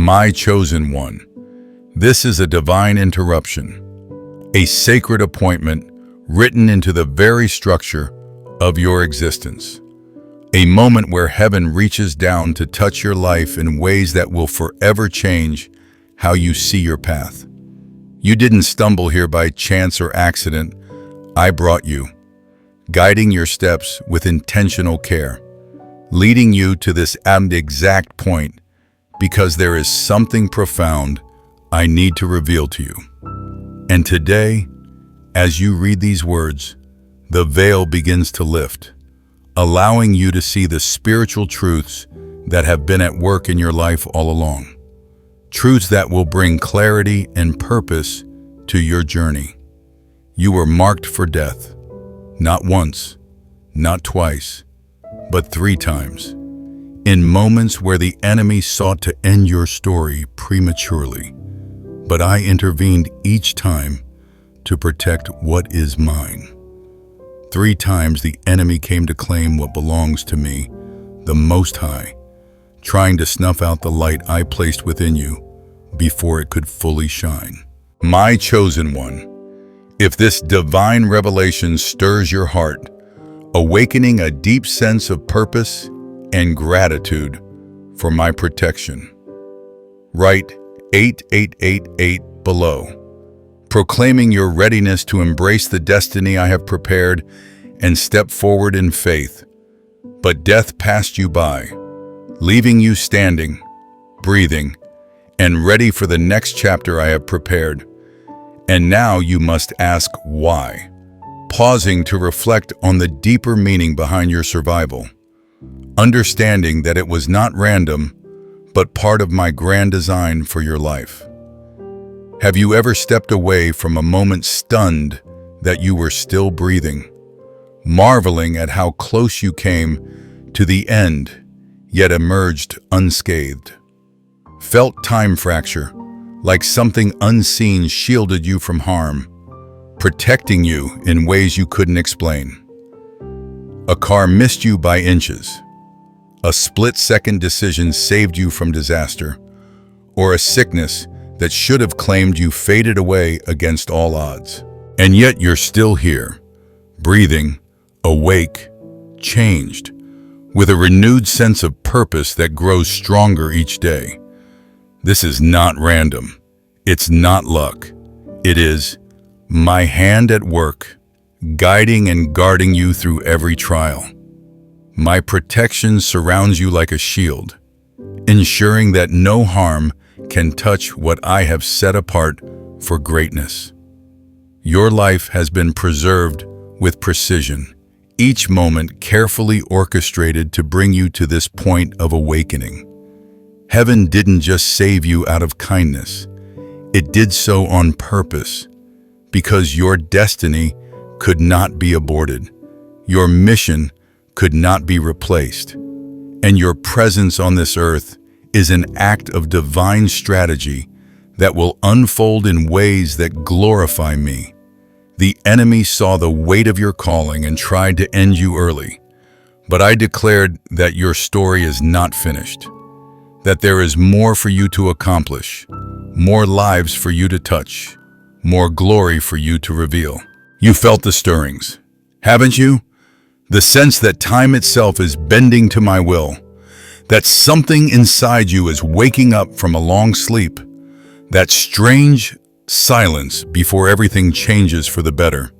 my chosen one. This is a divine interruption, a sacred appointment written into the very structure of your existence. A moment where heaven reaches down to touch your life in ways that will forever change how you see your path. You didn't stumble here by chance or accident. I brought you, guiding your steps with intentional care, leading you to this exact point because there is something profound I need to reveal to you. And today, as you read these words, the veil begins to lift, allowing you to see the spiritual truths that have been at work in your life all along. Truths that will bring clarity and purpose to your journey. You were marked for death, not once, not twice, but 3 times, in moments where the enemy sought to end your story prematurely. But I intervened each time to protect what is mine. 3 times the enemy came to claim what belongs to me, the Most High, trying to snuff out the light I placed within you before it could fully shine. My chosen one, if this divine revelation stirs your heart, awakening a deep sense of purpose and gratitude for my protection, write 8888 below, proclaiming your readiness to embrace the destiny I have prepared and step forward in faith. But death passed you by, leaving you standing, breathing, and ready for the next chapter I have prepared. And now you must ask why, pausing to reflect on the deeper meaning behind your survival, understanding that it was not random, but part of my grand design for your life. Have you ever stepped away from a moment stunned that you were still breathing, marveling at how close you came to the end, yet emerged unscathed? Felt time fracture, like something unseen shielded you from harm, protecting you in ways you couldn't explain. A car missed you by inches. A split-second decision saved you from disaster, or a sickness that should have claimed you faded away against all odds. And yet you're still here, breathing, awake, changed, with a renewed sense of purpose that grows stronger each day. This is not random. It's not luck. It is my hand at work, guiding and guarding you through every trial. My protection surrounds you like a shield, ensuring that no harm can touch what I have set apart for greatness. Your life has been preserved with precision, each moment carefully orchestrated to bring you to this point of awakening. Heaven didn't just save you out of kindness. It did so on purpose, because your destiny could not be aborted. Your mission could not be replaced. And your presence on this earth is an act of divine strategy that will unfold in ways that glorify me. The enemy saw the weight of your calling and tried to end you early, but I declared that your story is not finished, that there is more for you to accomplish, more lives for you to touch, more glory for you to reveal. You felt the stirrings, haven't you? The sense that time itself is bending to my will, that something inside you is waking up from a long sleep, that strange silence before everything changes for the better.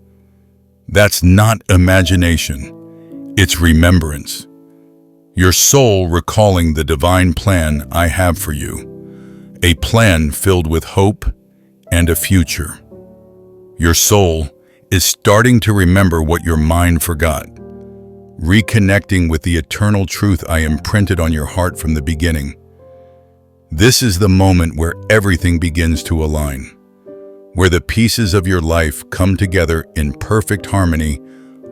That's not imagination, it's remembrance. Your soul recalling the divine plan I have for you, a plan filled with hope and a future. Your soul is starting to remember what your mind forgot, reconnecting with the eternal truth I imprinted on your heart from the beginning. This is the moment where everything begins to align, where the pieces of your life come together in perfect harmony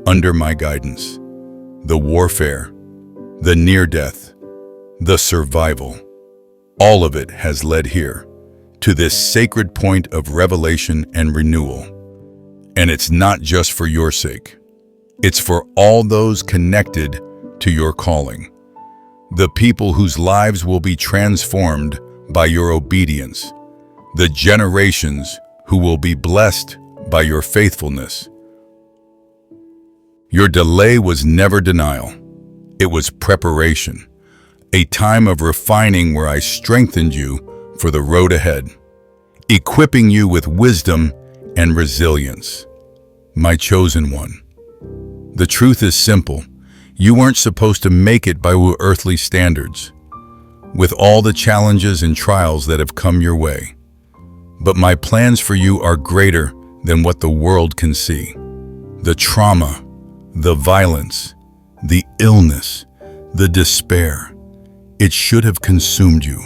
under my guidance. The warfare, the near death, the survival, all of it has led here, to this sacred point of revelation and renewal. And it's not just for your sake. It's for all those connected to your calling, the people whose lives will be transformed by your obedience, the generations who will be blessed by your faithfulness. Your delay was never denial. It was preparation, a time of refining where I strengthened you for the road ahead, equipping you with wisdom and resilience. My chosen one. The truth is simple. You weren't supposed to make it by earthly standards, with all the challenges and trials that have come your way. But my plans for you are greater than what the world can see. The trauma, the violence, the illness, the despair, it should have consumed you,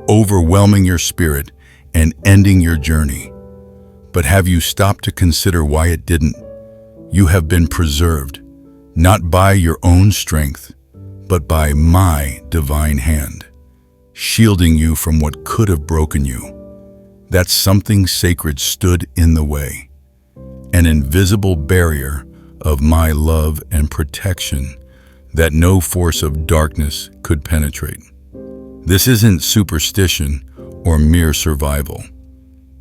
overwhelming your spirit and ending your journey. But have you stopped to consider why it didn't? You have been preserved, not by your own strength, but by my divine hand, shielding you from what could have broken you. That something sacred stood in the way, an invisible barrier of my love and protection that no force of darkness could penetrate. This isn't superstition or mere survival.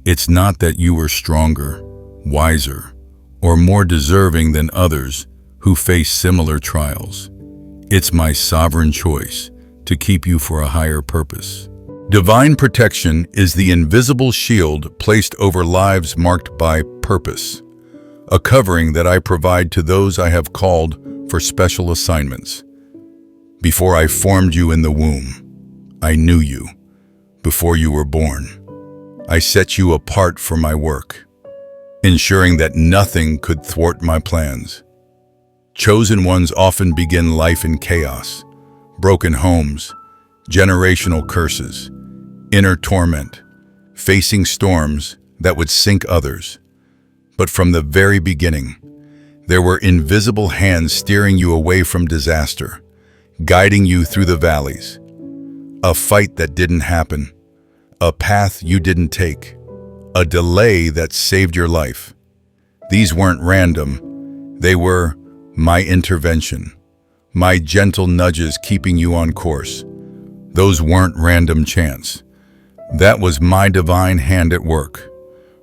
It's not that you were stronger, wiser, or more deserving than others who face similar trials. It's my sovereign choice to keep you for a higher purpose. Divine protection is the invisible shield placed over lives marked by purpose, a covering that I provide to those I have called for special assignments. Before I formed you in the womb, I knew you. Before you were born, I set you apart for my work, ensuring that nothing could thwart my plans. Chosen ones often begin life in chaos, broken homes, generational curses, inner torment, facing storms that would sink others. But from the very beginning, there were invisible hands steering you away from disaster, guiding you through the valleys. A fight that didn't happen, a path you didn't take, a delay that saved your life. These weren't random, they were my intervention, my gentle nudges keeping you on course. Those weren't random chance. That was my divine hand at work,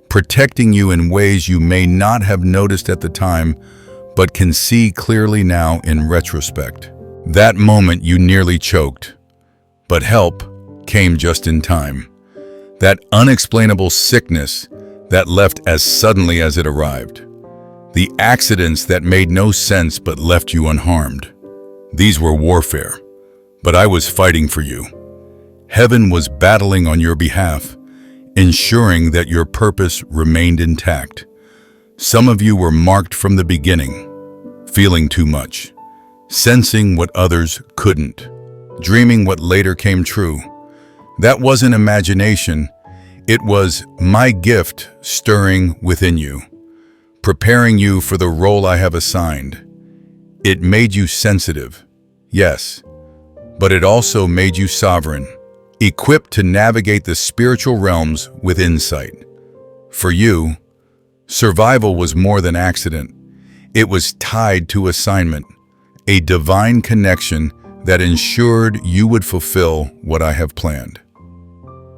protecting you in ways you may not have noticed at the time, but can see clearly now in retrospect. That moment you nearly choked, but help came just in time. That unexplainable sickness that left as suddenly as it arrived. The accidents that made no sense but left you unharmed. These were warfare, but I was fighting for you. Heaven was battling on your behalf, ensuring that your purpose remained intact. Some of you were marked from the beginning, feeling too much, sensing what others couldn't, dreaming what later came true. That wasn't imagination, it was my gift stirring within you, preparing you for the role I have assigned. It made you sensitive, yes, but it also made you sovereign, equipped to navigate the spiritual realms with insight. For you, survival was more than accident. It was tied to assignment, a divine connection that ensured you would fulfill what I have planned.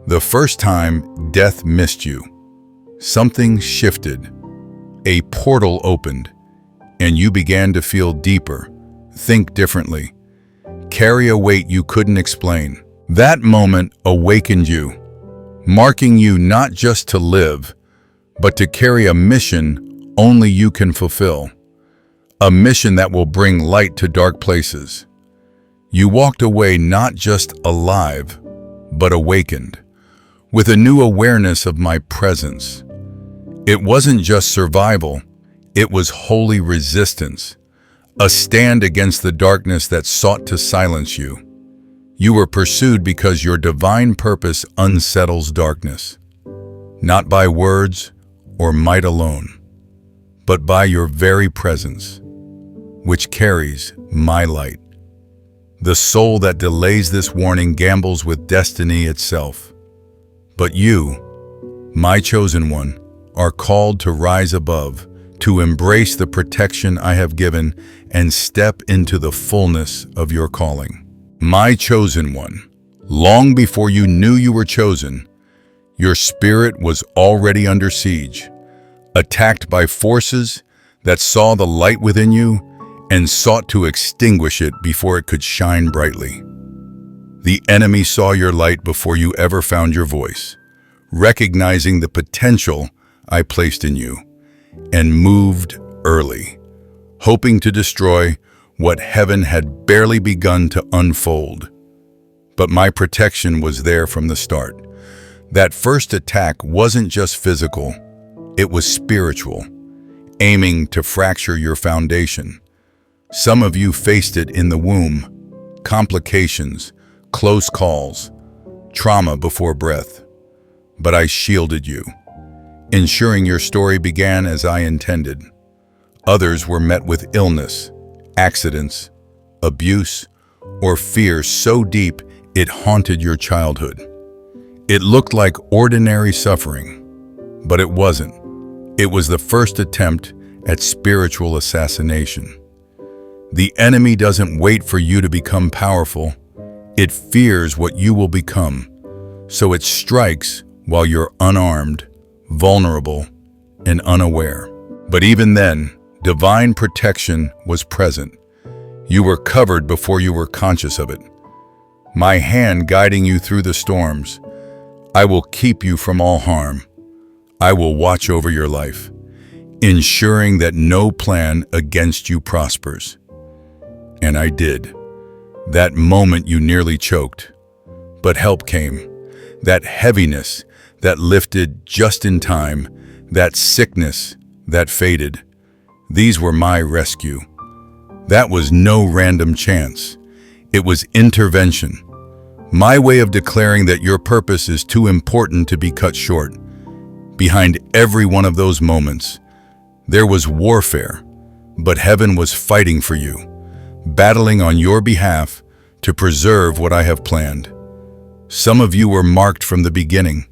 The first time death missed you, something shifted, a portal opened, and you began to feel deeper, think differently, carry a weight you couldn't explain. That moment awakened you, marking you not just to live, but to carry a mission only you can fulfill. A mission that will bring light to dark places. You walked away not just alive, but awakened, with a new awareness of my presence. It wasn't just survival, it was holy resistance, a stand against the darkness that sought to silence you. You were pursued because your divine purpose unsettles darkness, not by words or might alone, but by your very presence, which carries my light. The soul that delays this warning gambles with destiny itself. But you, my chosen one, are called to rise above, to embrace the protection I have given and step into the fullness of your calling. My chosen one, Long before you knew you were chosen, your spirit was already under siege, attacked by forces that saw the light within you and sought to extinguish it before it could shine brightly. The enemy saw your light before you ever found your voice, recognizing the potential I placed in you, and moved early, hoping to destroy what heaven had barely begun to unfold. But my protection was there from the start. That first attack wasn't just physical, it was spiritual, aiming to fracture your foundation. Some of you faced it in the womb: complications, close calls, trauma before birth. But I shielded you, ensuring your story began as I intended. Others were met with illness, accidents, abuse, or fear so deep it haunted your childhood. It looked like ordinary suffering, but it wasn't. It was the first attempt at spiritual assassination. The enemy doesn't wait for you to become powerful. It fears what you will become, so it strikes while you're unarmed, vulnerable, and unaware. But even then, divine protection was present. You were covered before you were conscious of it. My hand guiding you through the storms. I will keep you from all harm. I will watch over your life, ensuring that no plan against you prospers. And I did. That moment you nearly choked, but help came. That heaviness that lifted just in time, that sickness that faded. These were my rescue. That was no random chance. It was intervention. My way of declaring that your purpose is too important to be cut short. Behind every one of those moments, there was warfare, but heaven was fighting for you, battling on your behalf to preserve what I have planned. Some of you were marked from the beginning,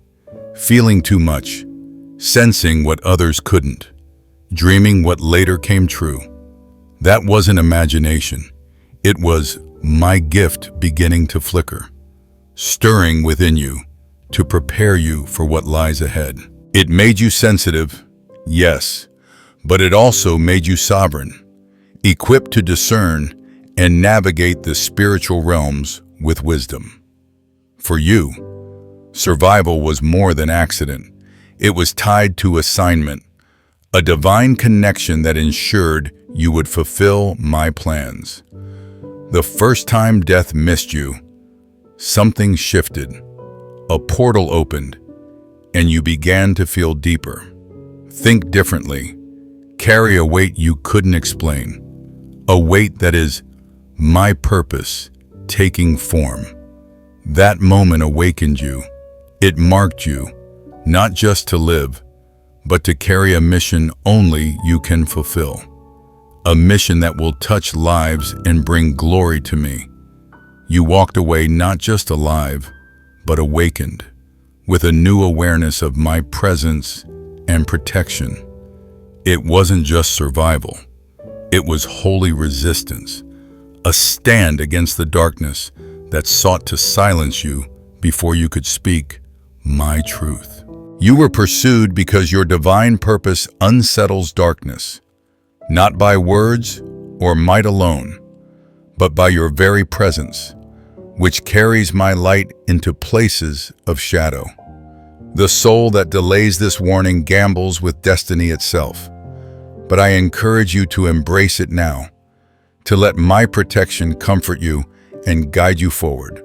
feeling too much, sensing what others couldn't, dreaming what later came true. That wasn't imagination. It was my gift beginning to flicker, stirring within you to prepare you for what lies ahead. It made you sensitive, yes, but it also made you sovereign, equipped to discern and navigate the spiritual realms with wisdom. For you, survival was more than accident. It was tied to assignment, a divine connection that ensured you would fulfill my plans. The first time death missed you, something shifted, a portal opened, and you began to feel deeper, think differently, carry a weight you couldn't explain, a weight that is my purpose taking form. That moment awakened you. It marked you, not just to live, but to carry a mission only you can fulfill. A mission that will touch lives and bring glory to me. You walked away not just alive, but awakened, with a new awareness of my presence and protection. It wasn't just survival. It was holy resistance, a stand against the darkness that sought to silence you before you could speak my truth. You were pursued because your divine purpose unsettles darkness, not by words or might alone, but by your very presence, which carries my light into places of shadow. The soul that delays this warning gambles with destiny itself, but I encourage you to embrace it now, to let my protection comfort you and guide you forward,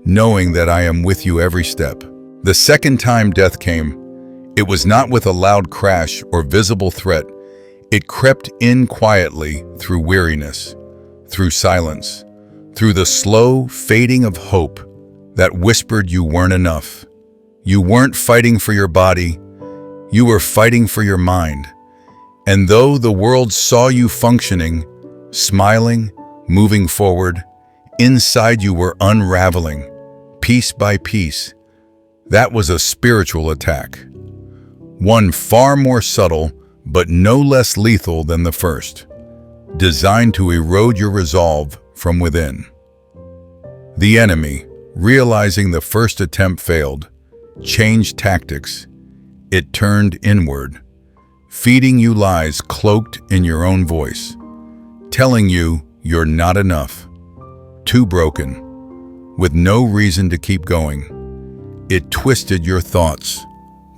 knowing that I am with you every step. The second time death came, it was not with a loud crash or visible threat. It crept in quietly through weariness, through silence, through the slow fading of hope that whispered you weren't enough. You weren't fighting for your body, you were fighting for your mind. And though the world saw you functioning, smiling, moving forward, inside you were unraveling, piece by piece. That was a spiritual attack, one far more subtle but no less lethal than the first, designed to erode your resolve from within. The enemy, Realizing the first attempt failed, changed tactics, it turned inward, feeding you lies cloaked in your own voice, telling you you're not enough, too broken, with no reason to keep going. It twisted your thoughts,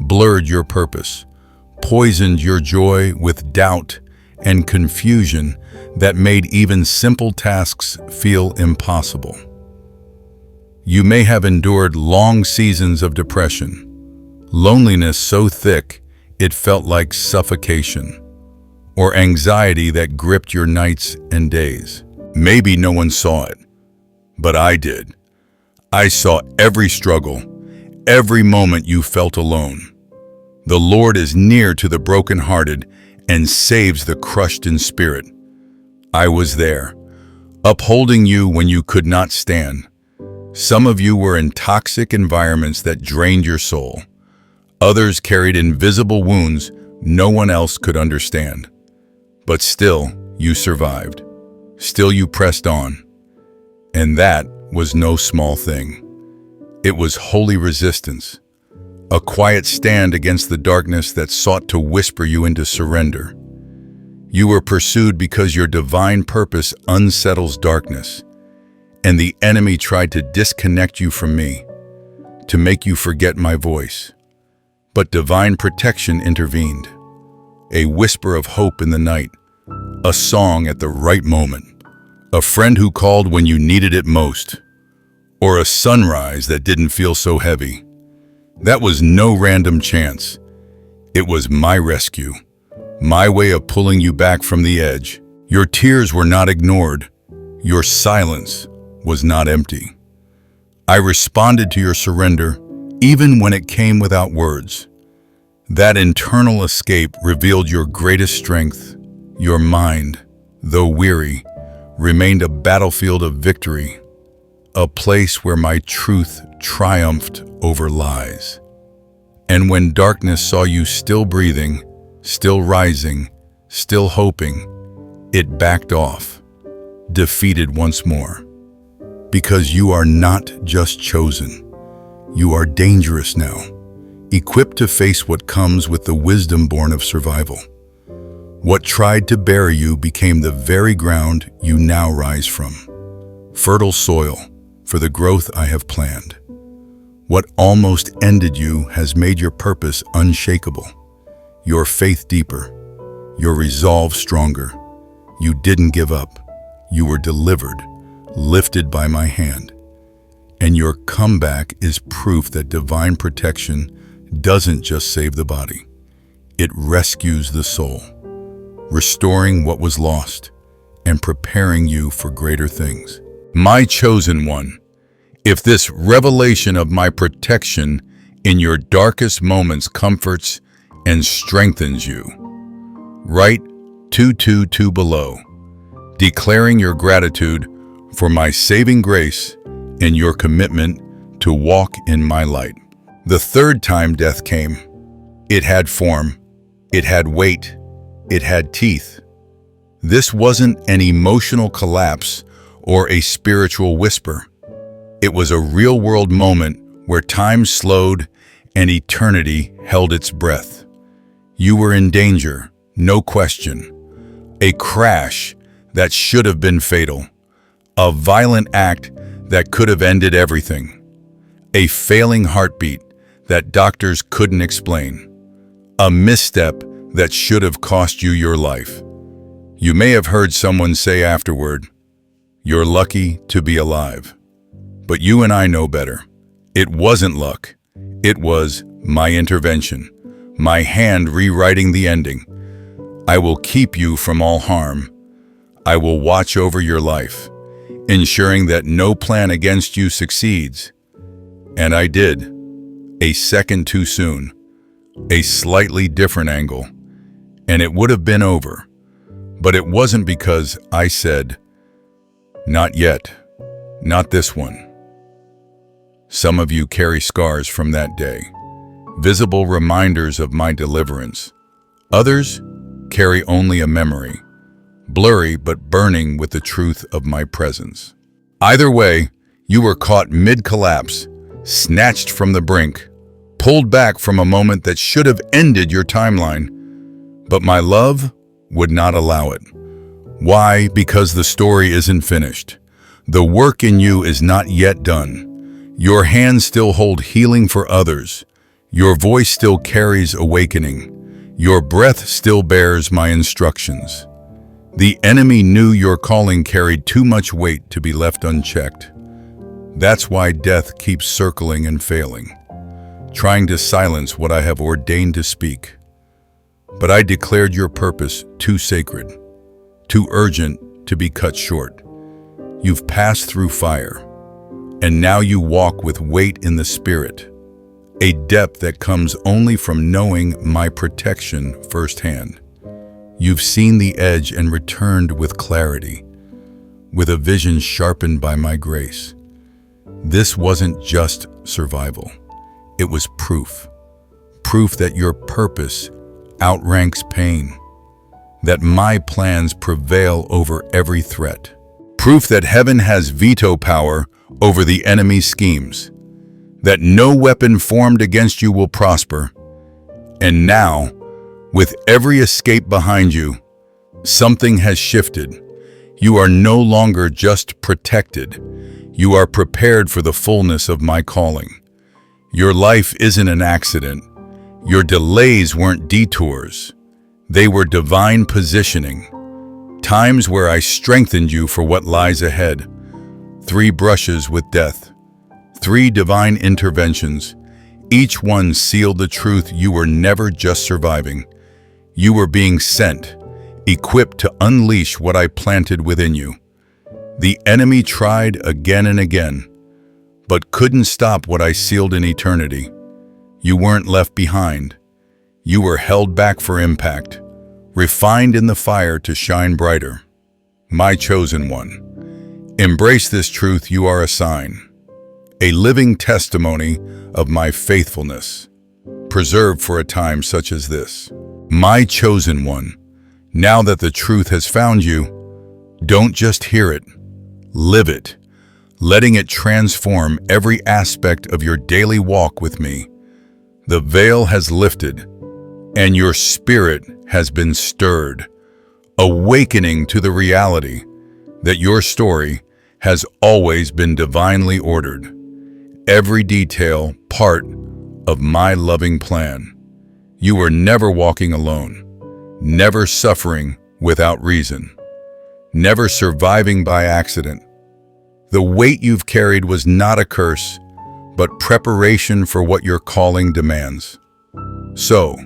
blurred your purpose, poisoned your joy with doubt and confusion that made even simple tasks feel impossible. You may have endured long seasons of depression, loneliness so thick it felt like suffocation, or anxiety that gripped your nights and days. Maybe no one saw it, but I did. I saw every struggle, every moment you felt alone. The Lord is near to the brokenhearted and saves the crushed in spirit. I was there, upholding you when you could not stand. Some of you were in toxic environments that drained your soul. Others carried invisible wounds no one else could understand. But still, you survived. Still, you pressed on. And that was no small thing. It was holy resistance, a quiet stand against the darkness that sought to whisper you into surrender. You were pursued because your divine purpose unsettles darkness, and the enemy tried to disconnect you from me, to make you forget my voice. But divine protection intervened, a whisper of hope in the night, a song at the right moment, a friend who called when you needed it most, or a sunrise that didn't feel so heavy. That was no random chance. It was my rescue, my way of pulling you back from the edge. Your tears were not ignored. Your silence was not empty. I responded to your surrender, even when it came without words. That internal escape revealed your greatest strength. Your mind, though weary, remained a battlefield of victory, a place where my truth triumphed over lies. And when darkness saw you still breathing, still rising, still hoping, it backed off, defeated once more. Because you are not just chosen, you are dangerous now, equipped to face what comes with the wisdom born of survival. What tried to bury you became the very ground you now rise from, fertile soil for the growth I have planned. What almost ended you has made your purpose unshakable, your faith deeper, your resolve stronger. You didn't give up. You were delivered, lifted by my hand. And your comeback is proof that divine protection doesn't just save the body. It rescues the soul, restoring what was lost and preparing you for greater things. My chosen one, if this revelation of my protection in your darkest moments comforts and strengthens you, write 222 below, declaring your gratitude for my saving grace and your commitment to walk in my light. The third time death came, it had form, it had weight, it had teeth. This wasn't an emotional collapse or a spiritual whisper. It was a real-world moment where time slowed and eternity held its breath. You were in danger, no question. A crash that should have been fatal. A violent act that could have ended everything. A failing heartbeat that doctors couldn't explain. A misstep that should have cost you your life. You may have heard someone say afterward, "You're lucky to be alive." But you and I know better. It wasn't luck. It was my intervention, my hand rewriting the ending. I will keep you from all harm. I will watch over your life, ensuring that no plan against you succeeds. And I did. A second too soon, a slightly different angle, and it would have been over. But it wasn't because I said, "Not yet, not this one." Some of you carry scars from that day, visible reminders of my deliverance. Others carry only a memory, blurry but burning with the truth of my presence. Either way, You were caught mid-collapse, snatched from the brink, pulled back from a moment that should have ended your timeline. But my love would not allow it. Why? Because the story isn't finished. The work in you is not yet done. Your hands still hold healing for others. Your voice still carries awakening. Your breath still bears my instructions. The enemy knew your calling carried too much weight to be left unchecked. That's why death keeps circling and failing, trying to silence what I have ordained to speak. But I declared your purpose too sacred, too urgent to be cut short. You've passed through fire, and now you walk with weight in the spirit, a depth that comes only from knowing my protection firsthand. You've seen the edge and returned with clarity, with a vision sharpened by my grace. This wasn't just survival. It was proof. Proof that your purpose outranks pain, that my plans prevail over every threat. Proof that heaven has veto power over the enemy's schemes, that no weapon formed against you will prosper. And now, with every escape behind you, something has shifted. You are no longer just protected. You are prepared for the fullness of my calling. Your life isn't an accident. Your delays weren't detours. They were divine positioning. Times where I strengthened you for what lies ahead. 3 brushes with death. 3 divine interventions. Each one sealed the truth you were never just surviving. You were being sent, equipped to unleash what I planted within you. The enemy tried again and again, but couldn't stop what I sealed in eternity. You weren't left behind. You were held back for impact, refined in the fire to shine brighter. My chosen one. Embrace this truth. You are a sign, a living testimony of my faithfulness, preserved for a time such as this. My chosen one. Now that the truth has found you, don't just hear it, live it, letting it transform every aspect of your daily walk with me. The veil has lifted, and your spirit has been stirred, awakening to the reality that your story has always been divinely ordered. Every detail part of my loving plan. You were never walking alone, never suffering without reason, never surviving by accident. The weight you've carried was not a curse, but preparation for what your calling demands. So,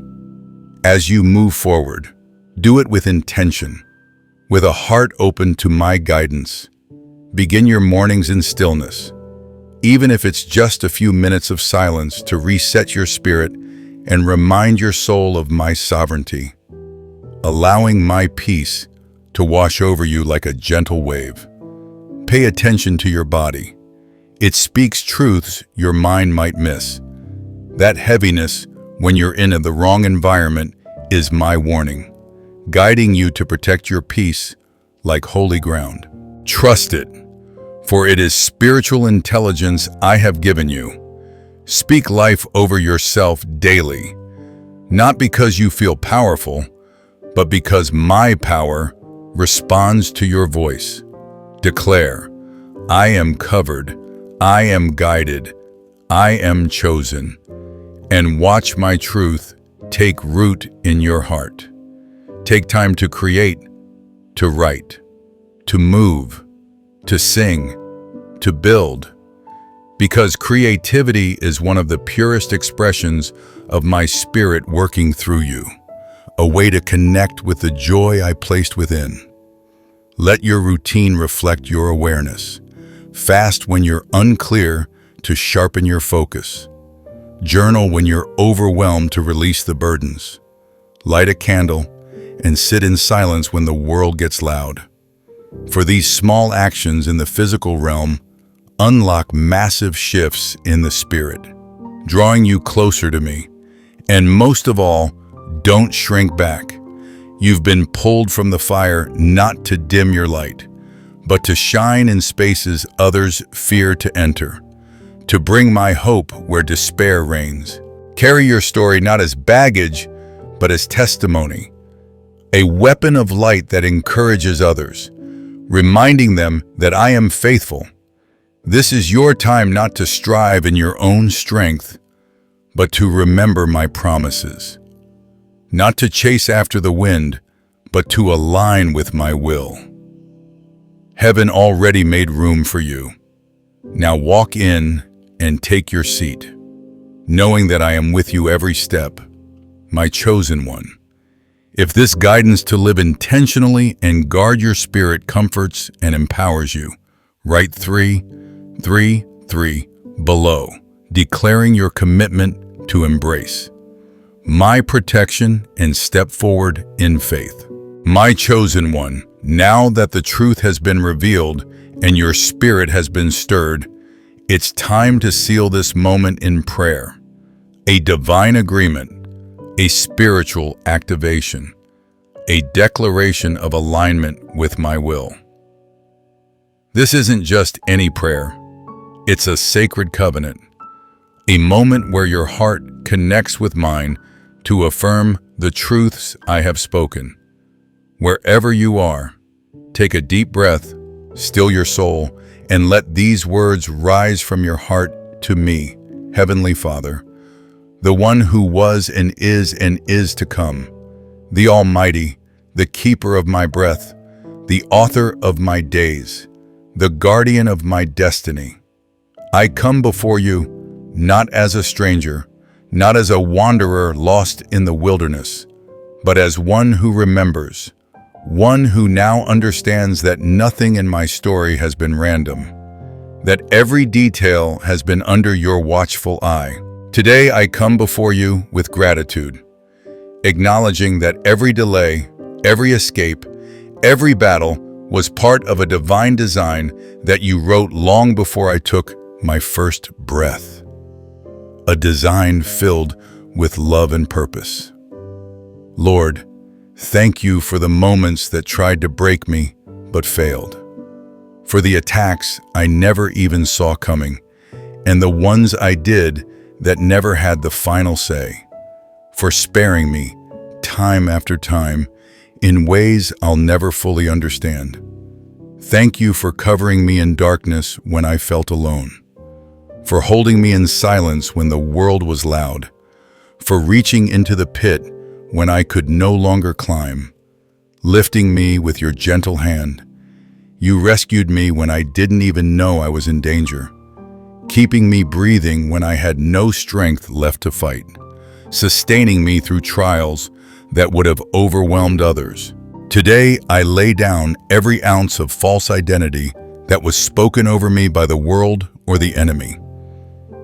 as you move forward, do it with intention, with a heart open to my guidance. Begin your mornings in stillness, even if it's just a few minutes of silence to reset your spirit and remind your soul of my sovereignty, allowing my peace to wash over you like a gentle wave. Pay attention to your body. It speaks truths your mind might miss. That heaviness when you're in the wrong environment is my warning, guiding you to protect your peace like holy ground. Trust it, for it is spiritual intelligence I have given you. Speak life over yourself daily, not because you feel powerful, but because my power responds to your voice. Declare, I am covered, I am guided, I am chosen, and watch my truth take root in your heart. Take time to create, to write, to move, to sing, to build. Because creativity is one of the purest expressions of my spirit working through you, a way to connect with the joy I placed within. Let your routine reflect your awareness. Fast when you're unclear to sharpen your focus. Journal when you're overwhelmed to release the burdens. Light a candle and sit in silence when the world gets loud. For these small actions in the physical realm unlock massive shifts in the spirit, drawing you closer to me. And most of all, don't shrink back. You've been pulled from the fire not to dim your light, but to shine in spaces others fear to enter, to bring my hope where despair reigns. Carry your story not as baggage, but as testimony, a weapon of light that encourages others, reminding them that I am faithful. This is your time not to strive in your own strength, but to remember my promises, not to chase after the wind, but to align with my will. Heaven already made room for you. Now walk in and take your seat, knowing that I am with you every step, my chosen one. If this guidance to live intentionally and guard your spirit comforts and empowers you, write 333 below, declaring your commitment to embrace my protection and step forward in faith. My chosen one, now that the truth has been revealed and your spirit has been stirred, it's time to seal this moment in prayer, a divine agreement, a spiritual activation, a declaration of alignment with my will. This isn't just any prayer, it's a sacred covenant, a moment where your heart connects with mine to affirm the truths I have spoken. Wherever you are, take a deep breath, still your soul, and let these words rise from your heart to me, Heavenly Father, the one who was and is to come, the Almighty, the keeper of my breath, the author of my days, the guardian of my destiny. I come before you not as a stranger, not as a wanderer lost in the wilderness, but as one who remembers, one who now understands that nothing in my story has been random, that every detail has been under your watchful eye. Today I come before you with gratitude, acknowledging that every delay, every escape, every battle was part of a divine design that you wrote long before I took my first breath. A design filled with love and purpose. Lord, thank you for the moments that tried to break me but failed, for the attacks I never even saw coming, and the ones I did that never had the final say, for sparing me time after time in ways I'll never fully understand. Thank you for covering me in darkness when I felt alone, for holding me in silence when the world was loud, for reaching into the pit when I could no longer climb, lifting me with your gentle hand. You rescued me when I didn't even know I was in danger, keeping me breathing when I had no strength left to fight, sustaining me through trials that would have overwhelmed others. Today, I lay down every ounce of false identity that was spoken over me by the world or the enemy,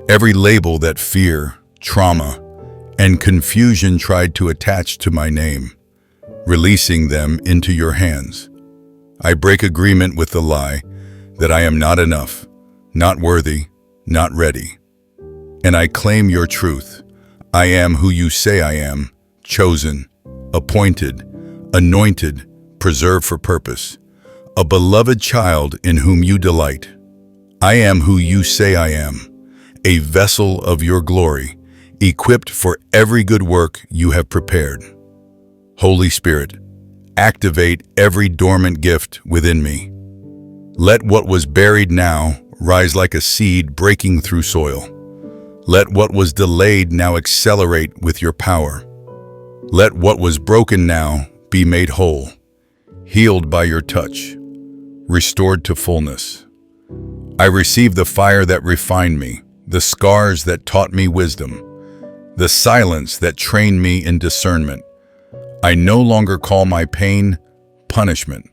every label that fear, trauma, and confusion tried to attach to my name, releasing them into your hands. I break agreement with the lie that I am not enough, not worthy, not ready. And I claim your truth. I am who you say I am, chosen, appointed, anointed, preserved for purpose, a beloved child in whom you delight. I am who you say I am, a vessel of your glory, equipped for every good work you have prepared. Holy Spirit, activate every dormant gift within me. Let what was buried now rise like a seed breaking through soil. Let what was delayed now accelerate with your power. Let what was broken now be made whole, healed by your touch, restored to fullness. I receive the fire that refined me, the scars that taught me wisdom, the silence that trained me in discernment. I no longer call my pain punishment.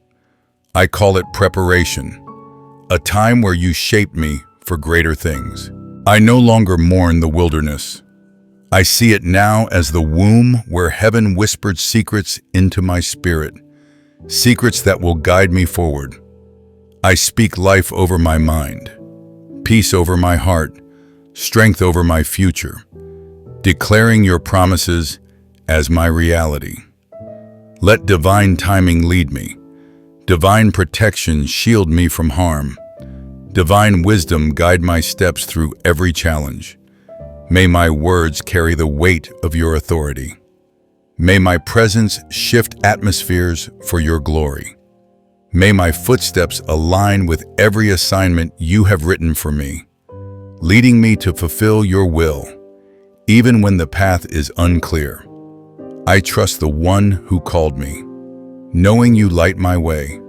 I call it preparation, a time where you shaped me for greater things. I no longer mourn the wilderness. I see it now as the womb where heaven whispered secrets into my spirit, secrets that will guide me forward. I speak life over my mind, peace over my heart, strength over my future, declaring your promises as my reality. Let divine timing lead me, Divine protection shield me from harm. Divine wisdom guide my steps through every challenge. May my words carry the weight of your authority. May my presence shift atmospheres for your glory. May my footsteps align with every assignment you have written for me, leading me to fulfill your will, even when the path is unclear. I trust the one who called me, knowing you light my way,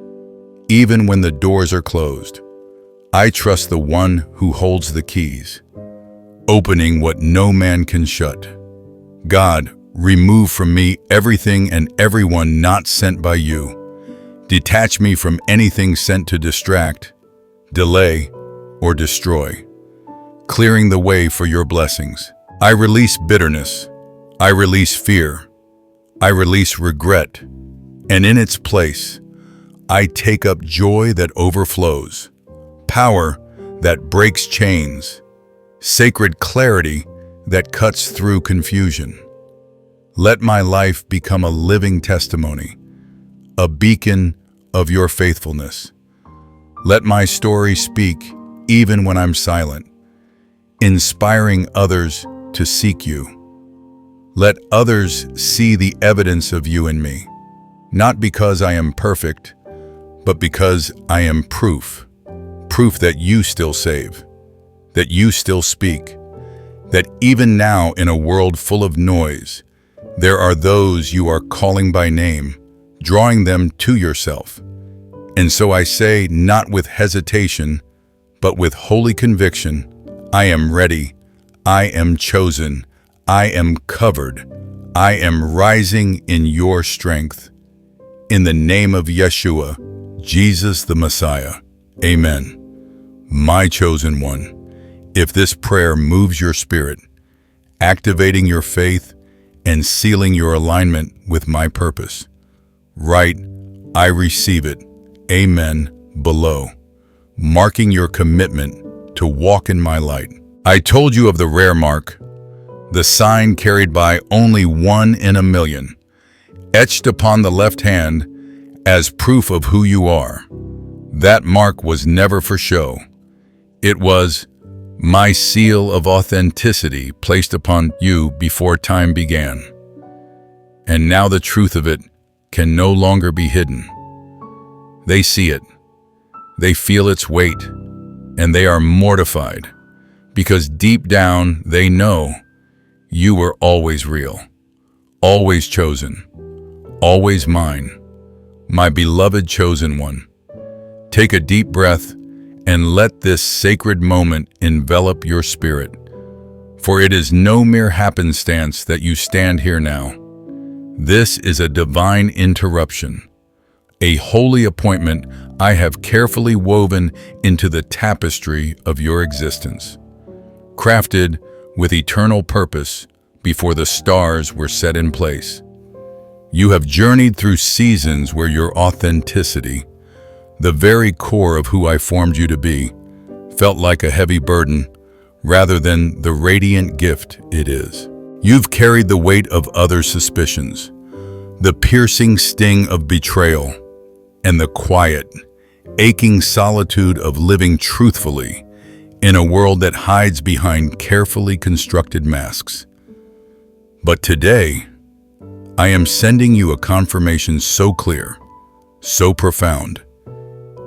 even when the doors are closed. I trust the one who holds the keys, opening what no man can shut. God, remove from me everything and everyone not sent by you. Detach me from anything sent to distract, delay, or destroy, clearing the way for your blessings. I release bitterness. I release fear. I release regret. And in its place, I take up joy that overflows, power that breaks chains, sacred clarity that cuts through confusion. Let my life become a living testimony, a beacon of your faithfulness. Let my story speak even when I'm silent, inspiring others to seek you. Let others see the evidence of you in me, not because I am perfect, but because I am proof that you still save, that you still speak, that even now in a world full of noise, there are those you are calling by name, drawing them to yourself. And so I say, not with hesitation, but with holy conviction, I am ready, I am chosen, I am covered, I am rising in your strength. In the name of Yeshua, Jesus the Messiah, amen. My chosen one, if this prayer moves your spirit, activating your faith and sealing your alignment with my purpose, write, I receive it, amen, below, marking your commitment to walk in my light. I told you of the rare mark, the sign carried by only 1 in a million, etched upon the left hand as proof of who you are. That mark was never for show. It was my seal of authenticity placed upon you before time began. And now the truth of it can no longer be hidden. They see it, they feel its weight, and they are mortified, because deep down they know you were always real, always chosen, always mine, my beloved chosen one. Take a deep breath and let this sacred moment envelop your spirit, for it is no mere happenstance that you stand here now. This is a divine interruption, a holy appointment I have carefully woven into the tapestry of your existence, crafted with eternal purpose before the stars were set in place. You have journeyed through seasons where your authenticity, the very core of who I formed you to be, felt like a heavy burden rather than the radiant gift it is. You've carried the weight of others' suspicions, the piercing sting of betrayal, and the quiet, aching solitude of living truthfully in a world that hides behind carefully constructed masks. But today, I am sending you a confirmation so clear, so profound,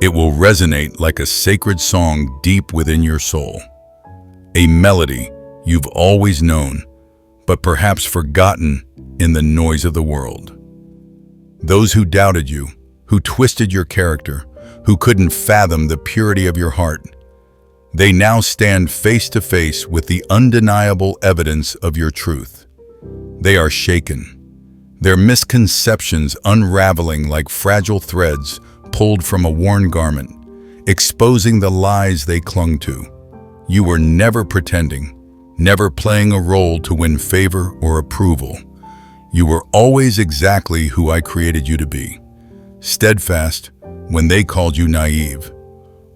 it will resonate like a sacred song deep within your soul. A melody you've always known, but perhaps forgotten in the noise of the world. Those who doubted you, who twisted your character, who couldn't fathom the purity of your heart, they now stand face to face with the undeniable evidence of your truth. They are shaken, their misconceptions unraveling like fragile threads pulled from a worn garment, exposing the lies they clung to. You were never pretending, never playing a role to win favor or approval. You were always exactly who I created you to be. Steadfast when they called you naive.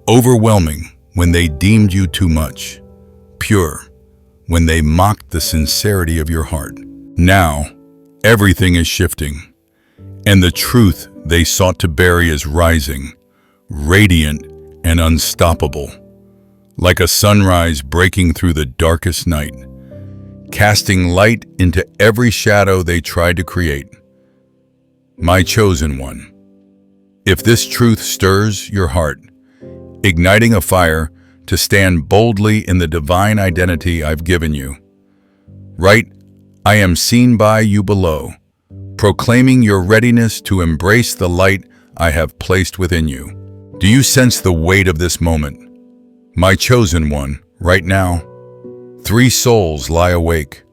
Overwhelming when they deemed you too much. Pure when they mocked the sincerity of your heart. Now, everything is shifting, and the truth they sought to bury as rising, radiant, and unstoppable, like a sunrise breaking through the darkest night, casting light into every shadow they tried to create. My chosen one, if this truth stirs your heart, igniting a fire to stand boldly in the divine identity I've given you, write, I am seen by you below, proclaiming your readiness to embrace the light I have placed within you. Do you sense the weight of this moment? My chosen one, right now, 3 souls lie awake,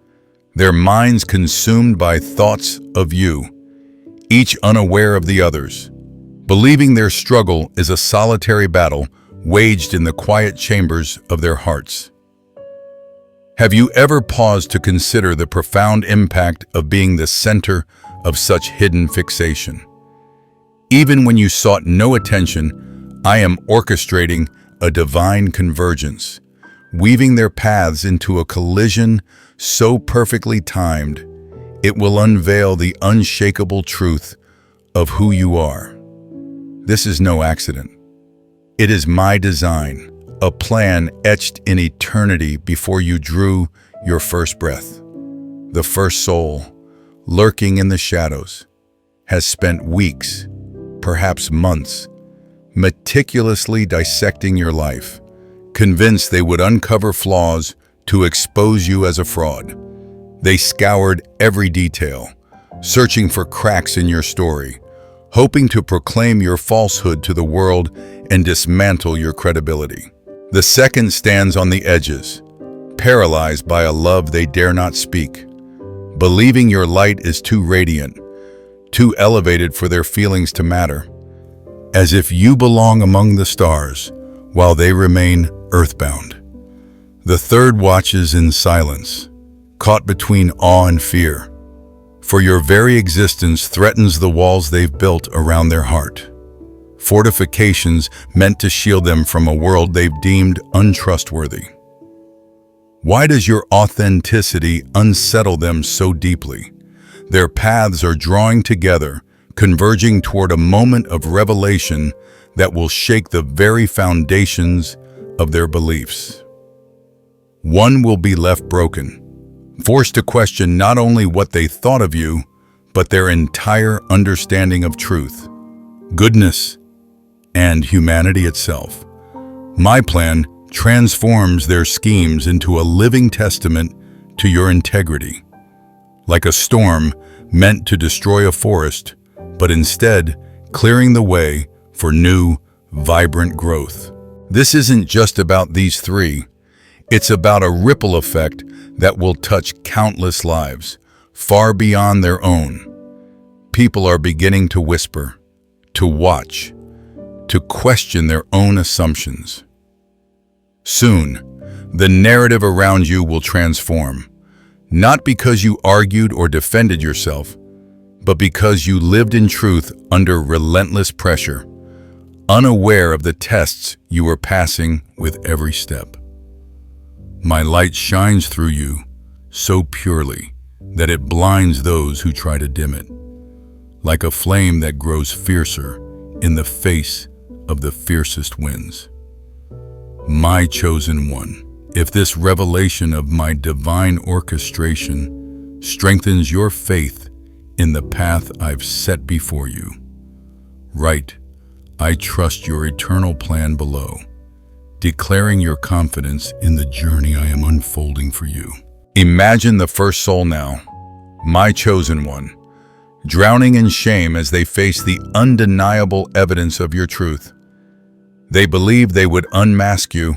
their minds consumed by thoughts of you, each unaware of the others, believing their struggle is a solitary battle waged in the quiet chambers of their hearts. Have you ever paused to consider the profound impact of being the center of such hidden fixation? Even when you sought no attention, I am orchestrating a divine convergence, weaving their paths into a collision so perfectly timed, it will unveil the unshakable truth of who you are. This is no accident. It is my design, a plan etched in eternity before you drew your first breath. The first soul, lurking in the shadows, has spent weeks, perhaps months, meticulously dissecting your life, convinced they would uncover flaws to expose you as a fraud. They scoured every detail, searching for cracks in your story, hoping to proclaim your falsehood to the world and dismantle your credibility. The second stands on the edges, paralyzed by a love they dare not speak, believing your light is too radiant, too elevated for their feelings to matter, as if you belong among the stars while they remain earthbound. The third watches in silence, caught between awe and fear, for your very existence threatens the walls they've built around their heart, fortifications meant to shield them from a world they've deemed untrustworthy. Why does your authenticity unsettle them so deeply? Their paths are drawing together, converging toward a moment of revelation that will shake the very foundations of their beliefs. One will be left broken, forced to question not only what they thought of you, but their entire understanding of truth, goodness, and humanity itself. My plan transforms their schemes into a living testament to your integrity, like a storm meant to destroy a forest, but instead clearing the way for new, vibrant growth. This isn't just about these 3. It's about a ripple effect that will touch countless lives, far beyond their own. People are beginning to whisper, to watch, to question their own assumptions. Soon, the narrative around you will transform, not because you argued or defended yourself, but because you lived in truth under relentless pressure, unaware of the tests you were passing with every step. My light shines through you so purely that it blinds those who try to dim it, like a flame that grows fiercer in the face of the fiercest winds. My chosen one, if this revelation of my divine orchestration strengthens your faith in the path I've set before you, write, I trust your eternal plan below, declaring your confidence in the journey I am unfolding for you. Imagine the first soul now, my chosen one, drowning in shame as they face the undeniable evidence of your truth. They believed they would unmask you,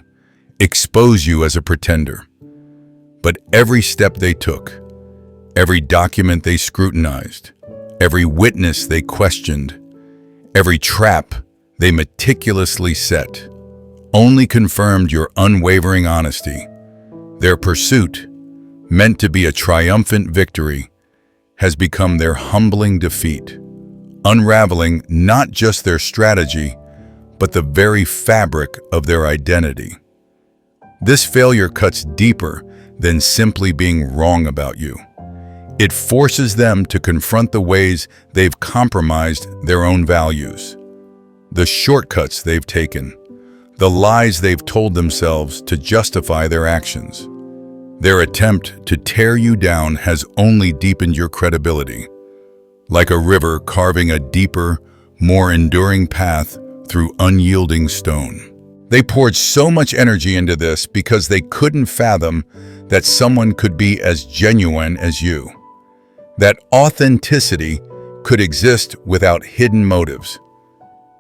expose you as a pretender. But every step they took, every document they scrutinized, every witness they questioned, every trap they meticulously set, only confirmed your unwavering honesty. Their pursuit, meant to be a triumphant victory, has become their humbling defeat, unraveling not just their strategy, but the very fabric of their identity. This failure cuts deeper than simply being wrong about you. It forces them to confront the ways they've compromised their own values, the shortcuts they've taken, the lies they've told themselves to justify their actions. Their attempt to tear you down has only deepened your credibility, like a river carving a deeper, more enduring path through unyielding stone. They poured so much energy into this because they couldn't fathom that someone could be as genuine as you, that authenticity could exist without hidden motives.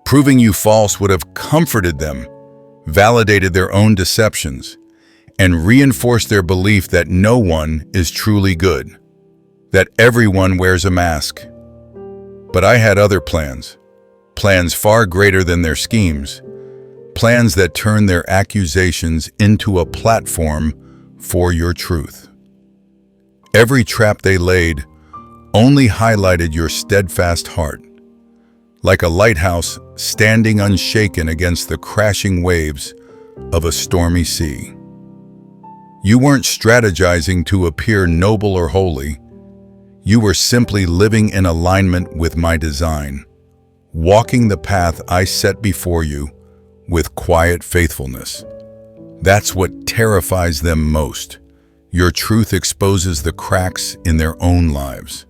Proving you false would have comforted them, validated their own deceptions, and reinforced their belief that no one is truly good, that everyone wears a mask. But I had other plans far greater than their schemes, plans that turn their accusations into a platform for your truth. Every trap they laid only highlighted your steadfast heart, like a lighthouse standing unshaken against the crashing waves of a stormy sea. You weren't strategizing to appear noble or holy. You were simply living in alignment with my design, walking the path I set before you with quiet faithfulness. That's what terrifies them most. Your truth exposes the cracks in their own lives,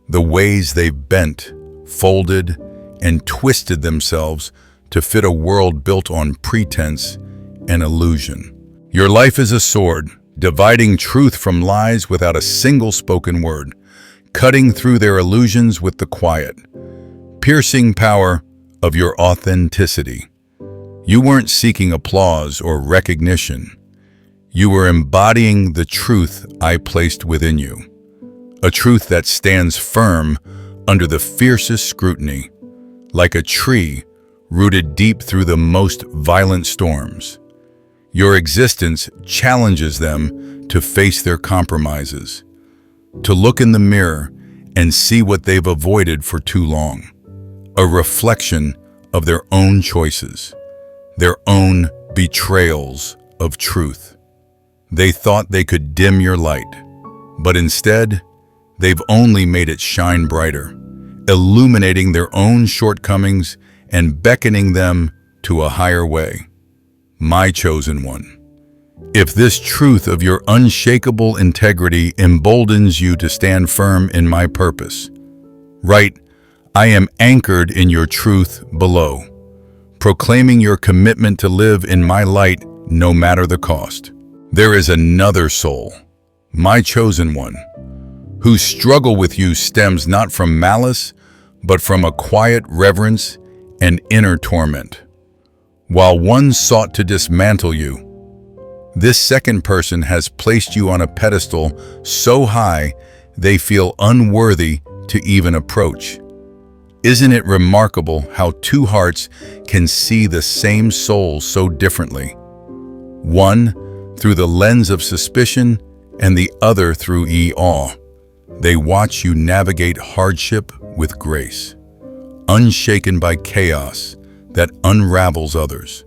the ways they've bent, folded, and twisted themselves to fit a world built on pretense and illusion. Your life is a sword, dividing truth from lies without a single spoken word, cutting through their illusions with the quiet, piercing power of your authenticity. You weren't seeking applause or recognition. You were embodying the truth I placed within you, a truth that stands firm under the fiercest scrutiny, like a tree rooted deep through the most violent storms. Your existence challenges them to face their compromises, to look in the mirror and see what they've avoided for too long, a reflection of their own choices, their own betrayals of truth. They thought they could dim your light, but instead, they've only made it shine brighter, illuminating their own shortcomings and beckoning them to a higher way. My chosen one. If this truth of your unshakable integrity emboldens you to stand firm in my purpose, write, I am anchored in your truth below, proclaiming your commitment to live in my light no matter the cost. There is another soul, my chosen one, whose struggle with you stems not from malice, but from a quiet reverence and inner torment. While one sought to dismantle you, this second person has placed you on a pedestal so high they feel unworthy to even approach. Isn't it remarkable how two hearts can see the same soul so differently? One through the lens of suspicion and the other through awe. They watch you navigate hardship with grace, unshaken by chaos that unravels others,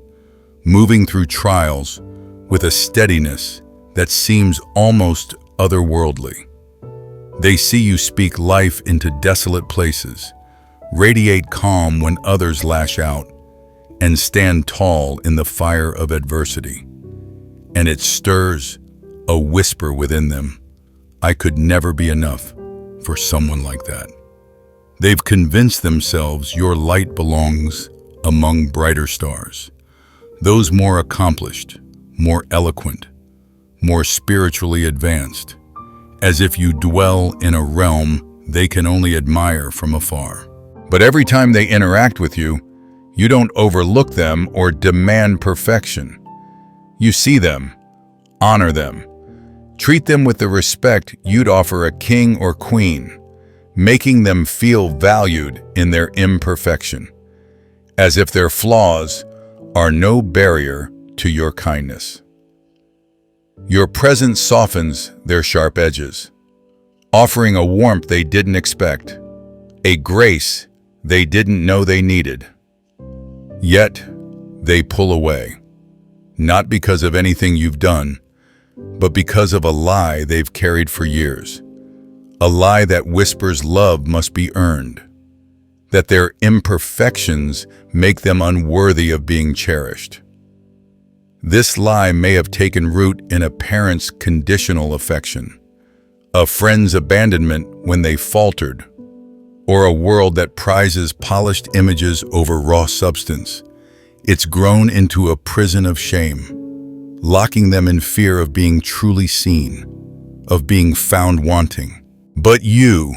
moving through trials with a steadiness that seems almost otherworldly. They see you speak life into desolate places, radiate calm when others lash out, and stand tall in the fire of adversity. And it stirs a whisper within them, I could never be enough for someone like that. They've convinced themselves your light belongs among brighter stars, those more accomplished, more eloquent, more spiritually advanced, as if you dwell in a realm they can only admire from afar. But every time they interact with you, you don't overlook them or demand perfection. You see them, honor them, treat them with the respect you'd offer a king or queen, making them feel valued in their imperfection, as if their flaws are no barrier to your kindness. Your presence softens their sharp edges, offering a warmth they didn't expect, a grace they didn't know they needed. Yet, they pull away, not because of anything you've done, but because of a lie they've carried for years, a lie that whispers love must be earned, that their imperfections make them unworthy of being cherished. This lie may have taken root in a parent's conditional affection, a friend's abandonment when they faltered, or a world that prizes polished images over raw substance. It's grown into a prison of shame, locking them in fear of being truly seen, of being found wanting. But you,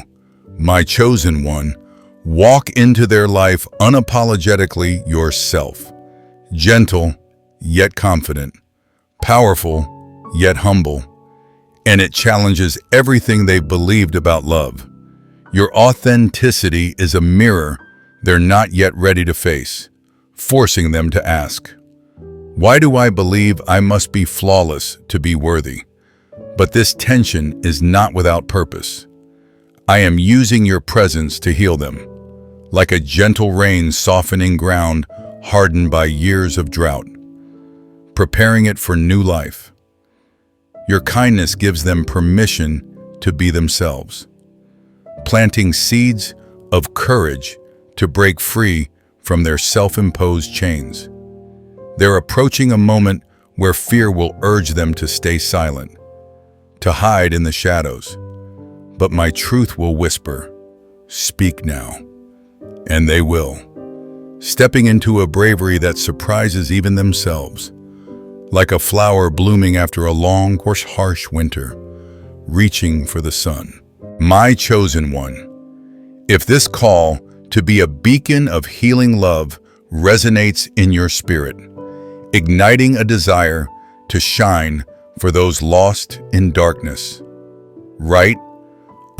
my chosen one, walk into their life unapologetically yourself, gentle yet confident, powerful yet humble, and it challenges everything they've believed about love. Your authenticity is a mirror they're not yet ready to face, forcing them to ask, "Why do I believe I must be flawless to be worthy?" But this tension is not without purpose. I am using your presence to heal them, like a gentle rain softening ground hardened by years of drought, preparing it for new life. Your kindness gives them permission to be themselves, planting seeds of courage to break free from their self-imposed chains. They're approaching a moment where fear will urge them to stay silent, to hide in the shadows. But my truth will whisper, "Speak now." And they will, stepping into a bravery that surprises even themselves, like a flower blooming after a long, harsh winter, reaching for the sun. My chosen one, if this call to be a beacon of healing love resonates in your spirit, igniting a desire to shine for those lost in darkness, write,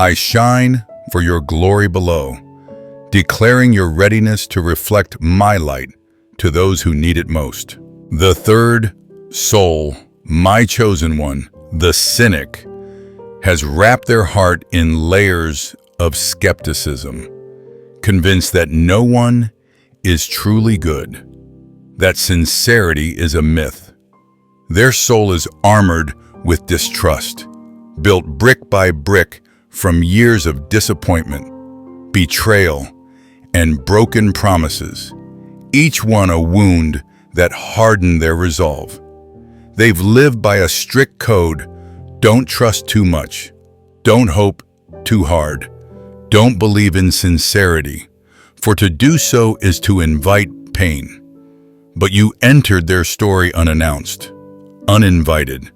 "I shine for your glory below," declaring your readiness to reflect my light to those who need it most. The third soul, my chosen one, the cynic, has wrapped their heart in layers of skepticism, convinced that no one is truly good, that sincerity is a myth. Their soul is armored with distrust, built brick by brick from years of disappointment, betrayal, and broken promises, each one a wound that hardened their resolve. They've lived by a strict code: don't trust too much, don't hope too hard, don't believe in sincerity, for to do so is to invite pain. But you entered their story unannounced, uninvited,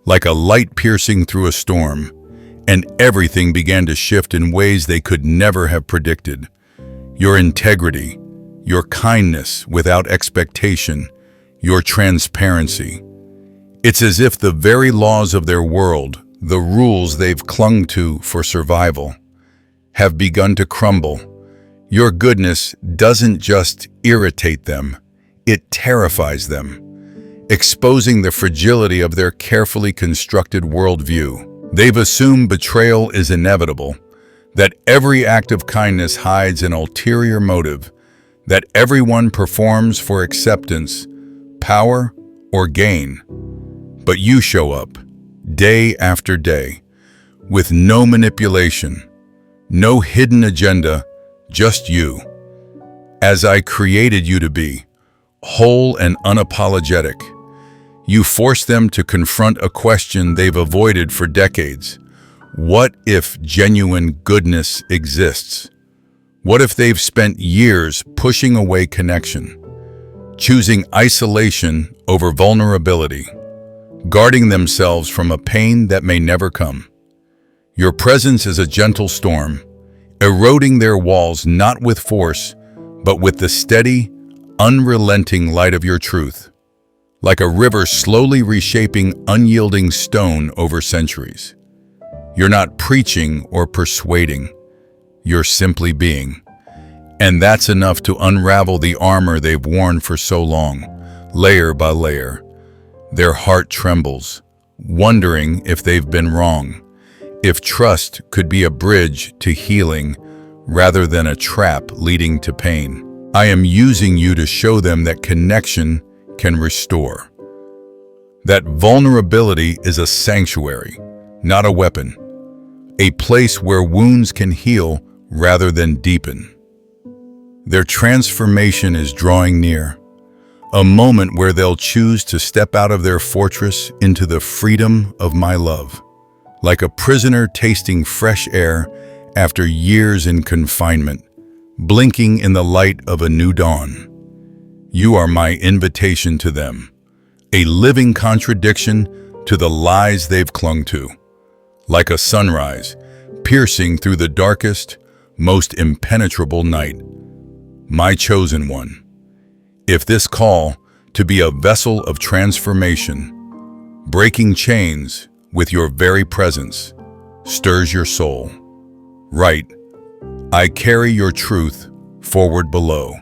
like a light piercing through a storm, and everything began to shift in ways they could never have predicted. Your integrity, your kindness without expectation, your transparency. It's as if the very laws of their world, the rules they've clung to for survival, have begun to crumble. Your goodness doesn't just irritate them, it terrifies them, exposing the fragility of their carefully constructed worldview. They've assumed betrayal is inevitable, that every act of kindness hides an ulterior motive, that everyone performs for acceptance, power, or gain. But you show up, day after day, with no manipulation, no hidden agenda, just you, as I created you to be, whole and unapologetic. You force them to confront a question they've avoided for decades. What if genuine goodness exists? What if they've spent years pushing away connection, choosing isolation over vulnerability, guarding themselves from a pain that may never come? Your presence is a gentle storm, eroding their walls not with force, but with the steady, unrelenting light of your truth, like a river slowly reshaping unyielding stone over centuries. You're not preaching or persuading, you're simply being. And that's enough to unravel the armor they've worn for so long, layer by layer. Their heart trembles, wondering if they've been wrong, if trust could be a bridge to healing rather than a trap leading to pain. I am using you to show them that connection can restore, that vulnerability is a sanctuary, not a weapon, a place where wounds can heal rather than deepen. Their transformation is drawing near, a moment where they'll choose to step out of their fortress into the freedom of my love, like a prisoner tasting fresh air after years in confinement, blinking in the light of a new dawn. You are my invitation to them, a living contradiction to the lies they've clung to, like a sunrise piercing through the darkest, most impenetrable night. My chosen one, if this call to be a vessel of transformation, breaking chains with your very presence, stirs your soul, right, I carry your truth forward below,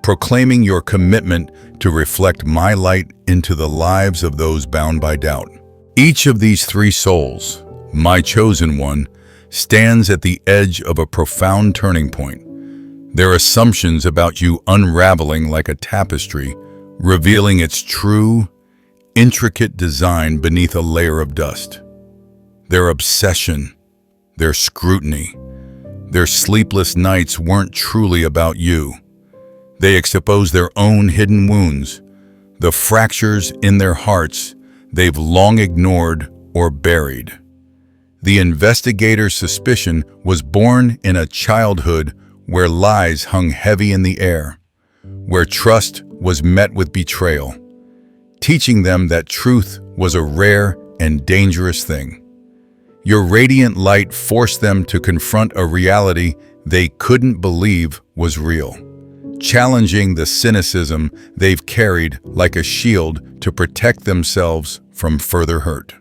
proclaiming your commitment to reflect my light into the lives of those bound by doubt. Each of these three souls, my chosen one, stands at the edge of a profound turning point, their assumptions about you unraveling like a tapestry, revealing its true, intricate design beneath a layer of dust. Their obsession, their scrutiny, their sleepless nights weren't truly about you. They exposed their own hidden wounds, the fractures in their hearts they've long ignored or buried. The investigator's suspicion was born in a childhood where lies hung heavy in the air, where trust was met with betrayal, teaching them that truth was a rare and dangerous thing. Your radiant light forced them to confront a reality they couldn't believe was real, challenging the cynicism they've carried like a shield to protect themselves from further hurt.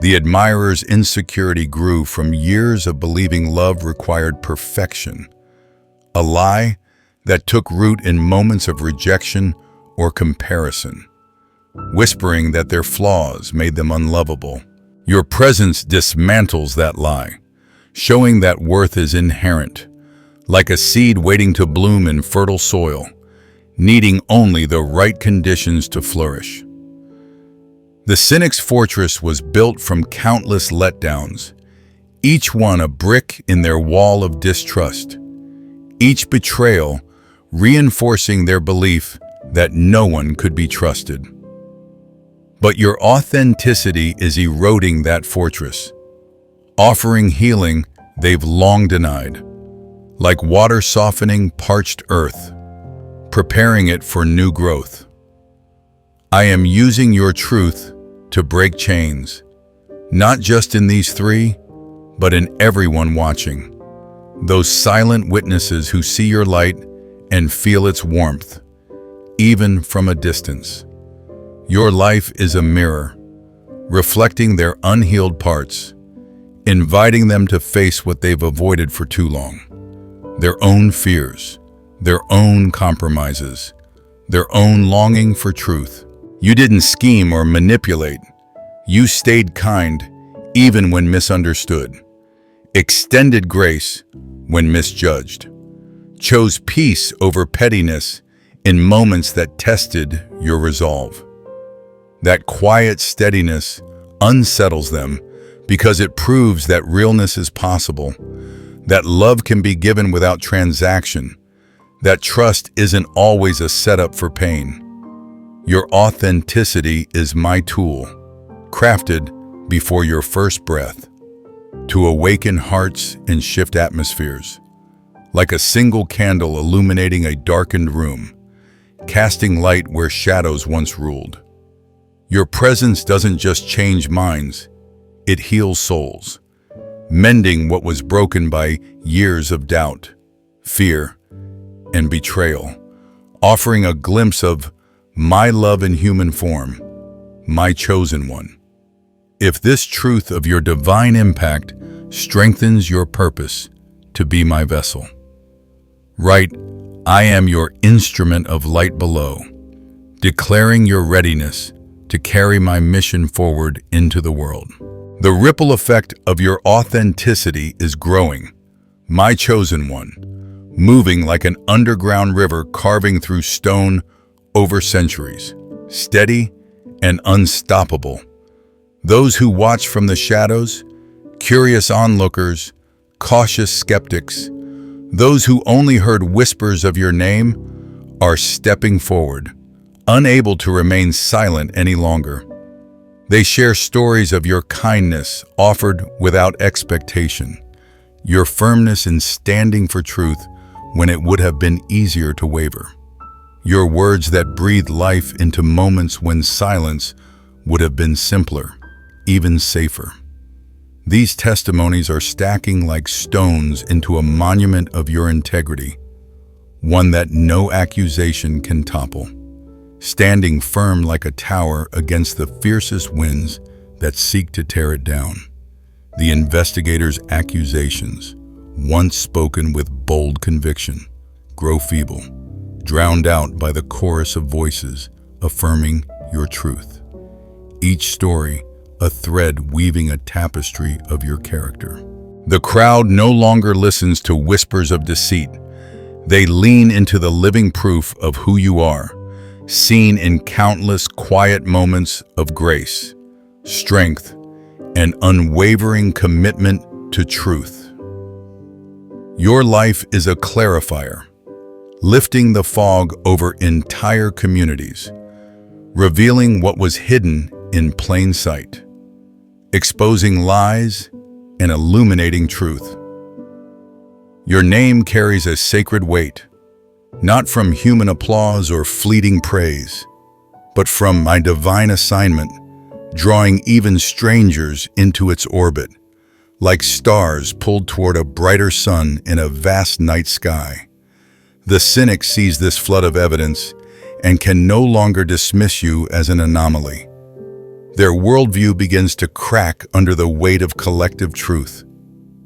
The admirer's insecurity grew from years of believing love required perfection, a lie that took root in moments of rejection or comparison, whispering that their flaws made them unlovable. Your presence dismantles that lie, showing that worth is inherent, like a seed waiting to bloom in fertile soil, needing only the right conditions to flourish. The cynic's fortress was built from countless letdowns, each one a brick in their wall of distrust, each betrayal reinforcing their belief that no one could be trusted. But your authenticity is eroding that fortress, offering healing they've long denied, like water softening parched earth, preparing it for new growth. I am using your truth to break chains, not just in these three, but in everyone watching. Those silent witnesses who see your light and feel its warmth, even from a distance. Your life is a mirror, reflecting their unhealed parts, inviting them to face what they've avoided for too long. Their own fears, their own compromises, their own longing for truth. You didn't scheme or manipulate. You stayed kind, even when misunderstood. Extended grace when misjudged. Chose peace over pettiness in moments that tested your resolve. That quiet steadiness unsettles them because it proves that realness is possible, that love can be given without transaction, that trust isn't always a setup for pain. Your authenticity is my tool, crafted before your first breath, to awaken hearts and shift atmospheres, like a single candle illuminating a darkened room, casting light where shadows once ruled. Your presence doesn't just change minds, it heals souls, mending what was broken by years of doubt, fear, and betrayal, offering a glimpse of my love in human form, my chosen one. If this truth of your divine impact strengthens your purpose to be my vessel, right, I am your instrument of light below, declaring your readiness to carry my mission forward into the world. The ripple effect of your authenticity is growing, my chosen one, moving like an underground river carving through stone over centuries, steady and unstoppable. Those who watch from the shadows, Curious onlookers, cautious skeptics, those who only heard whispers of your name are stepping forward, unable to remain silent any longer. They share stories of your kindness offered without expectation, your firmness in standing for truth when it would have been easier to waver, your words that breathed life into moments when silence would have been simpler, even safer. These testimonies are stacking like stones into a monument of your integrity, one that no accusation can topple, standing firm like a tower against the fiercest winds that seek to tear it down. The investigator's accusations, once spoken with bold conviction, grow feeble, drowned out by the chorus of voices affirming your truth. Each story, a thread weaving a tapestry of your character. The crowd no longer listens to whispers of deceit. They lean into the living proof of who you are, seen in countless quiet moments of grace, strength, and unwavering commitment to truth. Your life is a clarifier, lifting the fog over entire communities, revealing what was hidden in plain sight, exposing lies and illuminating truth. Your name carries a sacred weight, not from human applause or fleeting praise, but from my divine assignment, drawing even strangers into its orbit, like stars pulled toward a brighter sun in a vast night sky. The cynic sees this flood of evidence and can no longer dismiss you as an anomaly. Their worldview begins to crack under the weight of collective truth,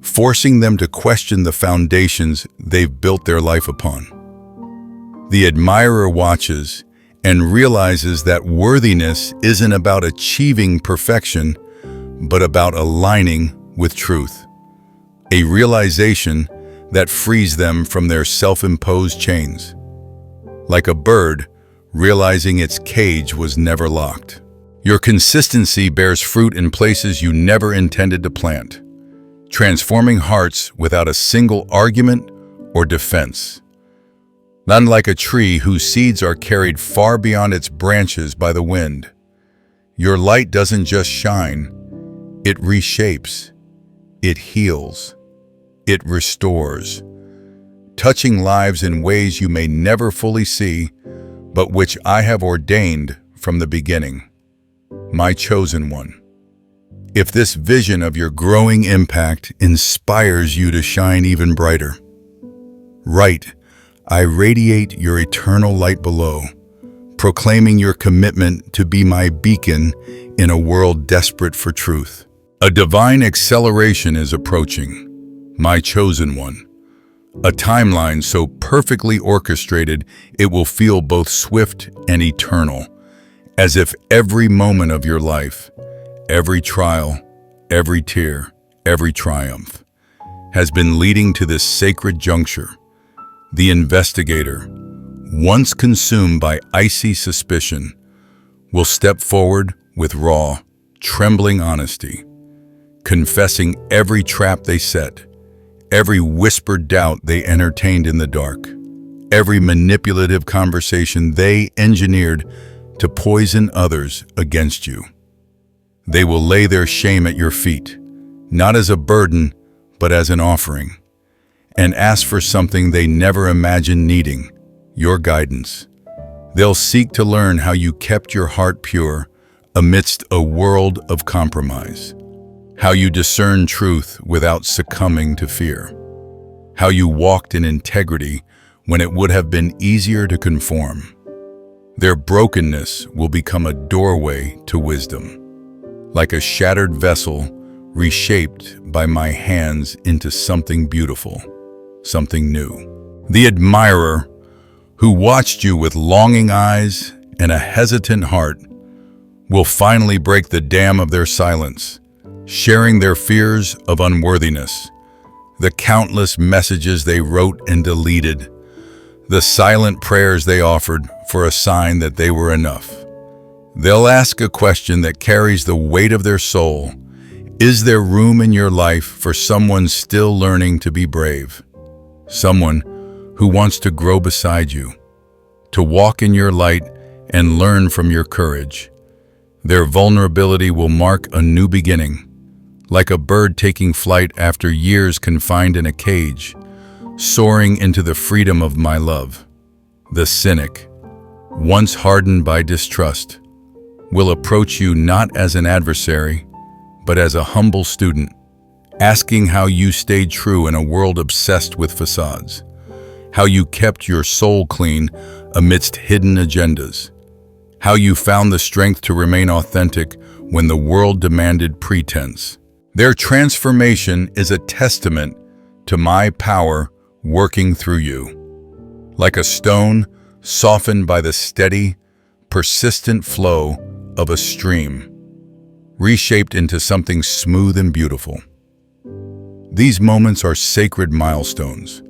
forcing them to question the foundations they've built their life upon. The admirer watches and realizes that worthiness isn't about achieving perfection, but about aligning with truth. A realization that frees them from their self-imposed chains. Like a bird realizing its cage was never locked. Your consistency bears fruit in places you never intended to plant, transforming hearts without a single argument or defense. Not like a tree whose seeds are carried far beyond its branches by the wind. Your light doesn't just shine, it reshapes, it heals, it restores, touching lives in ways you may never fully see, but which I have ordained from the beginning. My chosen one. If this vision of your growing impact inspires you to shine even brighter, right, I radiate your eternal light below, proclaiming your commitment to be my beacon in a world desperate for truth. A divine acceleration is approaching, my chosen one. A timeline so perfectly orchestrated it will feel both swift and eternal, as if every moment of your life, every trial, every tear, every triumph, has been leading to this sacred juncture. The investigator, once consumed by icy suspicion, will step forward with raw, trembling honesty, confessing every trap they set, every whispered doubt they entertained in the dark, every manipulative conversation they engineered to poison others against you. They will lay their shame at your feet, not as a burden, but as an offering, and ask for something they never imagined needing, your guidance. They'll seek to learn how you kept your heart pure amidst a world of compromise, how you discerned truth without succumbing to fear, how you walked in integrity when it would have been easier to conform. Their brokenness will become a doorway to wisdom, like a shattered vessel reshaped by my hands into something beautiful, something new. The admirer, who watched you with longing eyes and a hesitant heart, will finally break the dam of their silence, sharing their fears of unworthiness, the countless messages they wrote and deleted, the silent prayers they offered for a sign that they were enough. They'll ask a question that carries the weight of their soul. Is there room in your life for someone still learning to be brave? Someone who wants to grow beside you, to walk in your light and learn from your courage. Their vulnerability will mark a new beginning, like a bird taking flight after years confined in a cage, soaring into the freedom of my love. The cynic, once hardened by distrust, will approach you not as an adversary, but as a humble student, asking how you stayed true in a world obsessed with facades, how you kept your soul clean amidst hidden agendas, how you found the strength to remain authentic when the world demanded pretense. Their transformation is a testament to my power working through you. Like a stone softened by the steady, persistent flow of a stream, reshaped into something smooth and beautiful. These moments are sacred milestones,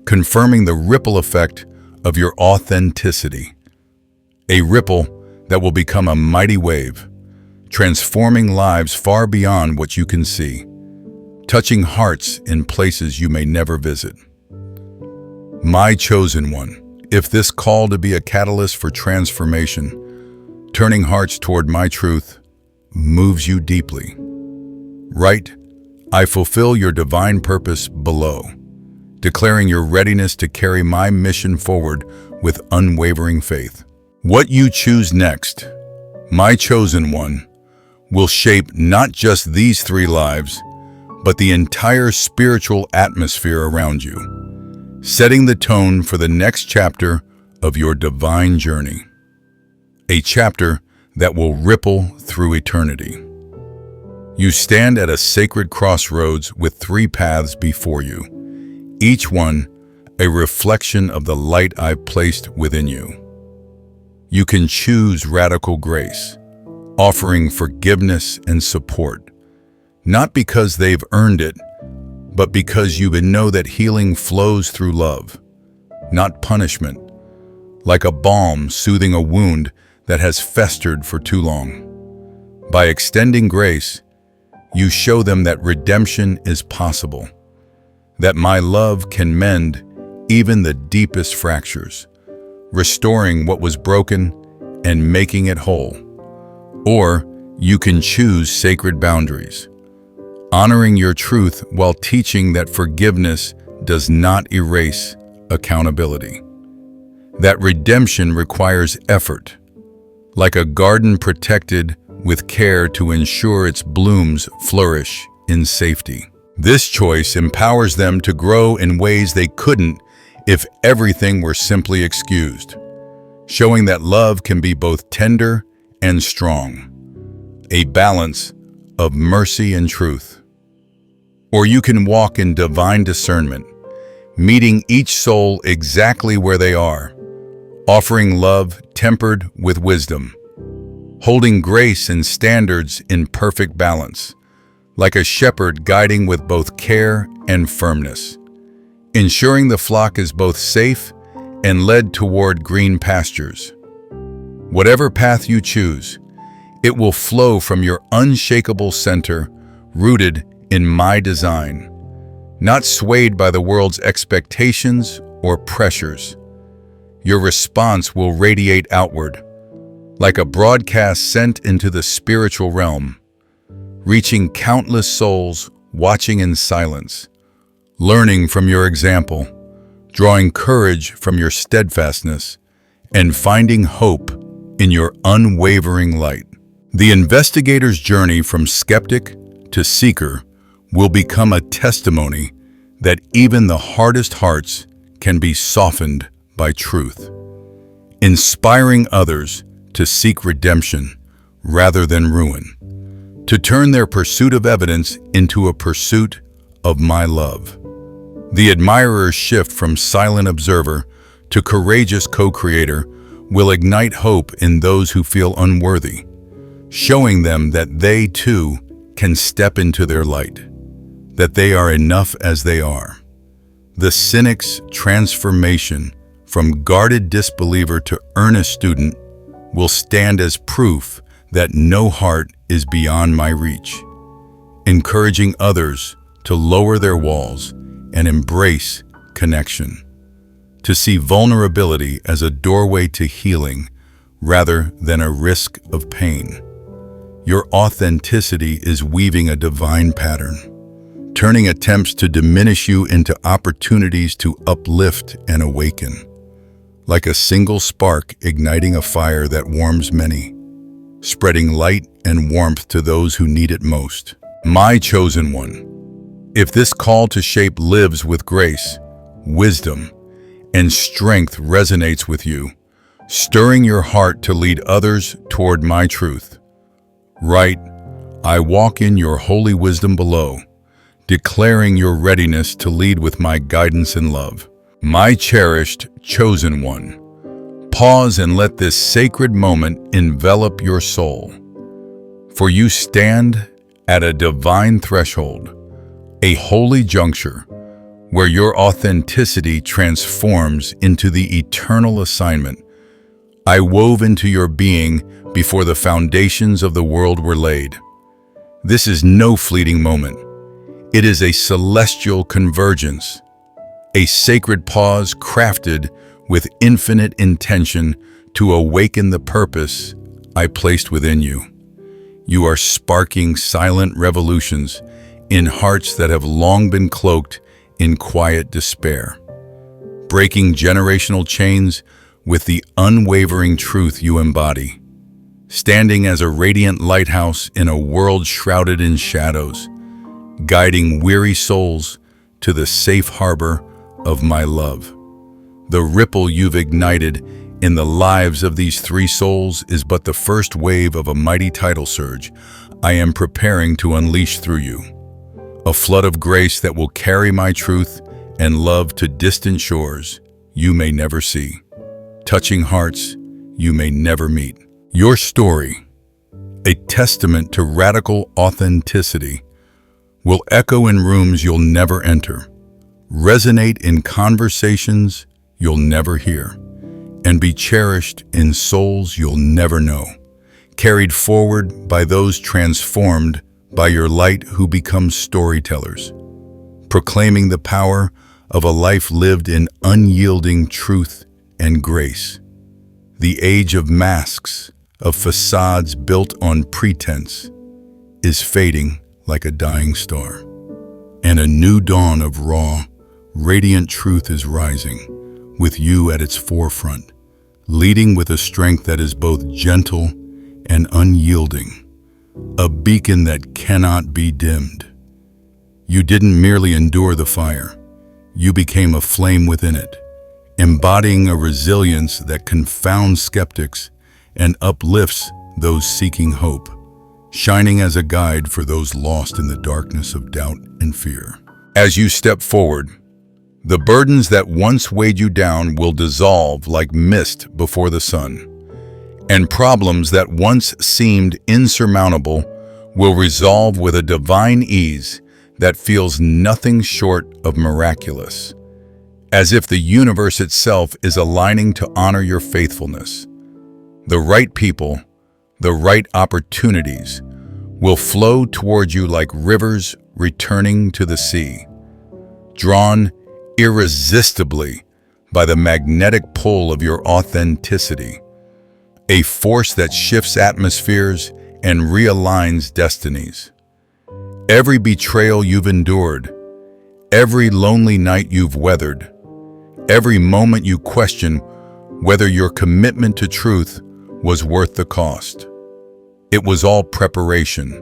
confirming the ripple effect of your authenticity. A ripple that will become a mighty wave, transforming lives far beyond what you can see, touching hearts in places you may never visit. My chosen one, if this call to be a catalyst for transformation, turning hearts toward my truth, moves you deeply. Write, I fulfill your divine purpose below, declaring your readiness to carry my mission forward with unwavering faith. What you choose next, my chosen one, will shape not just these 3 lives, but the entire spiritual atmosphere around you, setting the tone for the next chapter of your divine journey. A chapter that will ripple through eternity. You stand at a sacred crossroads with 3 paths before you, each one a reflection of the light I've placed within you. You can choose radical grace, offering forgiveness and support, not because they've earned it, but because you know that healing flows through love, not punishment, like a balm soothing a wound that has festered for too long. By extending grace, you show them that redemption is possible, that my love can mend even the deepest fractures, restoring what was broken and making it whole. Or you can choose sacred boundaries, honoring your truth while teaching that forgiveness does not erase accountability, that redemption requires effort, like a garden protected with care to ensure its blooms flourish in safety. This choice empowers them to grow in ways they couldn't if everything were simply excused, showing that love can be both tender and strong, a balance of mercy and truth. Or you can walk in divine discernment, meeting each soul exactly where they are, offering love tempered with wisdom, holding grace and standards in perfect balance, like a shepherd guiding with both care and firmness, ensuring the flock is both safe and led toward green pastures. Whatever path you choose, it will flow from your unshakable center, rooted in my design, not swayed by the world's expectations or pressures. Your response will radiate outward, like a broadcast sent into the spiritual realm, reaching countless souls watching in silence, learning from your example, drawing courage from your steadfastness, and finding hope in your unwavering light. The investigator's journey from skeptic to seeker will become a testimony that even the hardest hearts can be softened by truth, inspiring others to seek redemption rather than ruin, to turn their pursuit of evidence into a pursuit of my love. The admirer's shift from silent observer to courageous co-creator will ignite hope in those who feel unworthy, showing them that they too can step into their light, that they are enough as they are. The cynic's transformation from guarded disbeliever to earnest student will stand as proof that no heart is beyond my reach. encouraging others to lower their walls and embrace connection, to see vulnerability as a doorway to healing rather than a risk of pain. Your authenticity is weaving a divine pattern, turning attempts to diminish you into opportunities to uplift and awaken, like a single spark igniting a fire that warms many, spreading light and warmth to those who need it most. My chosen one, if this call to shape lives with grace, wisdom, and strength resonates with you, stirring your heart to lead others toward my truth, write, "I walk in your holy wisdom below," declaring your readiness to lead with my guidance and love. My cherished, chosen one, pause and let this sacred moment envelop your soul. For you stand at a divine threshold, a holy juncture, where your authenticity transforms into the eternal assignment I wove into your being before the foundations of the world were laid. This is no fleeting moment. It is a celestial convergence, a sacred pause crafted with infinite intention to awaken the purpose I placed within you. You are sparking silent revolutions in hearts that have long been cloaked in quiet despair, breaking generational chains with the unwavering truth you embody, standing as a radiant lighthouse in a world shrouded in shadows, guiding weary souls to the safe harbor of my love. The ripple you've ignited in the lives of these three souls is but the first wave of a mighty tidal surge I am preparing to unleash through you. A flood of grace that will carry my truth and love to distant shores you may never see, touching hearts you may never meet. Your story, a testament to radical authenticity, will echo in rooms you'll never enter, resonate in conversations you'll never hear, and be cherished in souls you'll never know, carried forward by those transformed by your light who become storytellers, proclaiming the power of a life lived in unyielding truth and grace. The age of masks, of facades built on pretense, is fading like a dying star, and a new dawn of raw, radiant truth is rising, with you at its forefront, leading with a strength that is both gentle and unyielding, a beacon that cannot be dimmed. You didn't merely endure the fire, you became a flame within it, embodying a resilience that confounds skeptics and uplifts those seeking hope, shining as a guide for those lost in the darkness of doubt and fear. As you step forward, the burdens that once weighed you down will dissolve like mist before the sun, and problems that once seemed insurmountable will resolve with a divine ease that feels nothing short of miraculous, as if the universe itself is aligning to honor your faithfulness. The right people, the right opportunities, will flow toward you like rivers returning to the sea, drawn irresistibly by the magnetic pull of your authenticity, a force that shifts atmospheres and realigns destinies. Every betrayal you've endured, every lonely night you've weathered, every moment you question whether your commitment to truth was worth the cost. It was all preparation,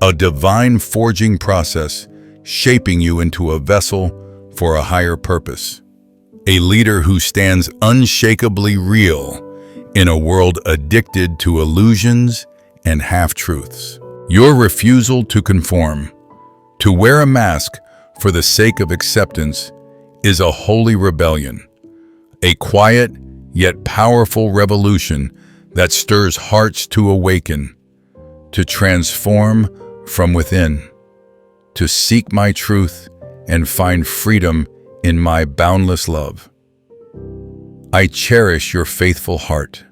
a divine forging process shaping you into a vessel for a higher purpose, a leader who stands unshakably real in a world addicted to illusions and half-truths. Your refusal to conform, to wear a mask for the sake of acceptance, is a holy rebellion, a quiet yet powerful revolution that stirs hearts to awaken, to transform from within, to seek my truth and find freedom in my boundless love. I cherish your faithful heart,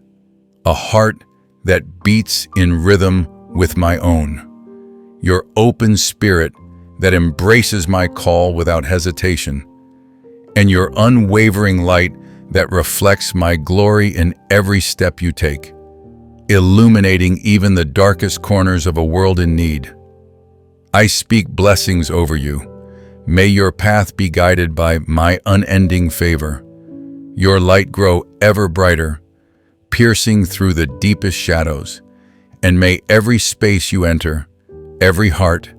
a heart that beats in rhythm with my own. your open spirit that embraces my call without hesitation, and your unwavering light that reflects my glory in every step you take, illuminating even the darkest corners of a world in need. I speak blessings over you. May your path be guided by my unending favor. Your light grow ever brighter, piercing through the deepest shadows, and may every space you enter, every heart,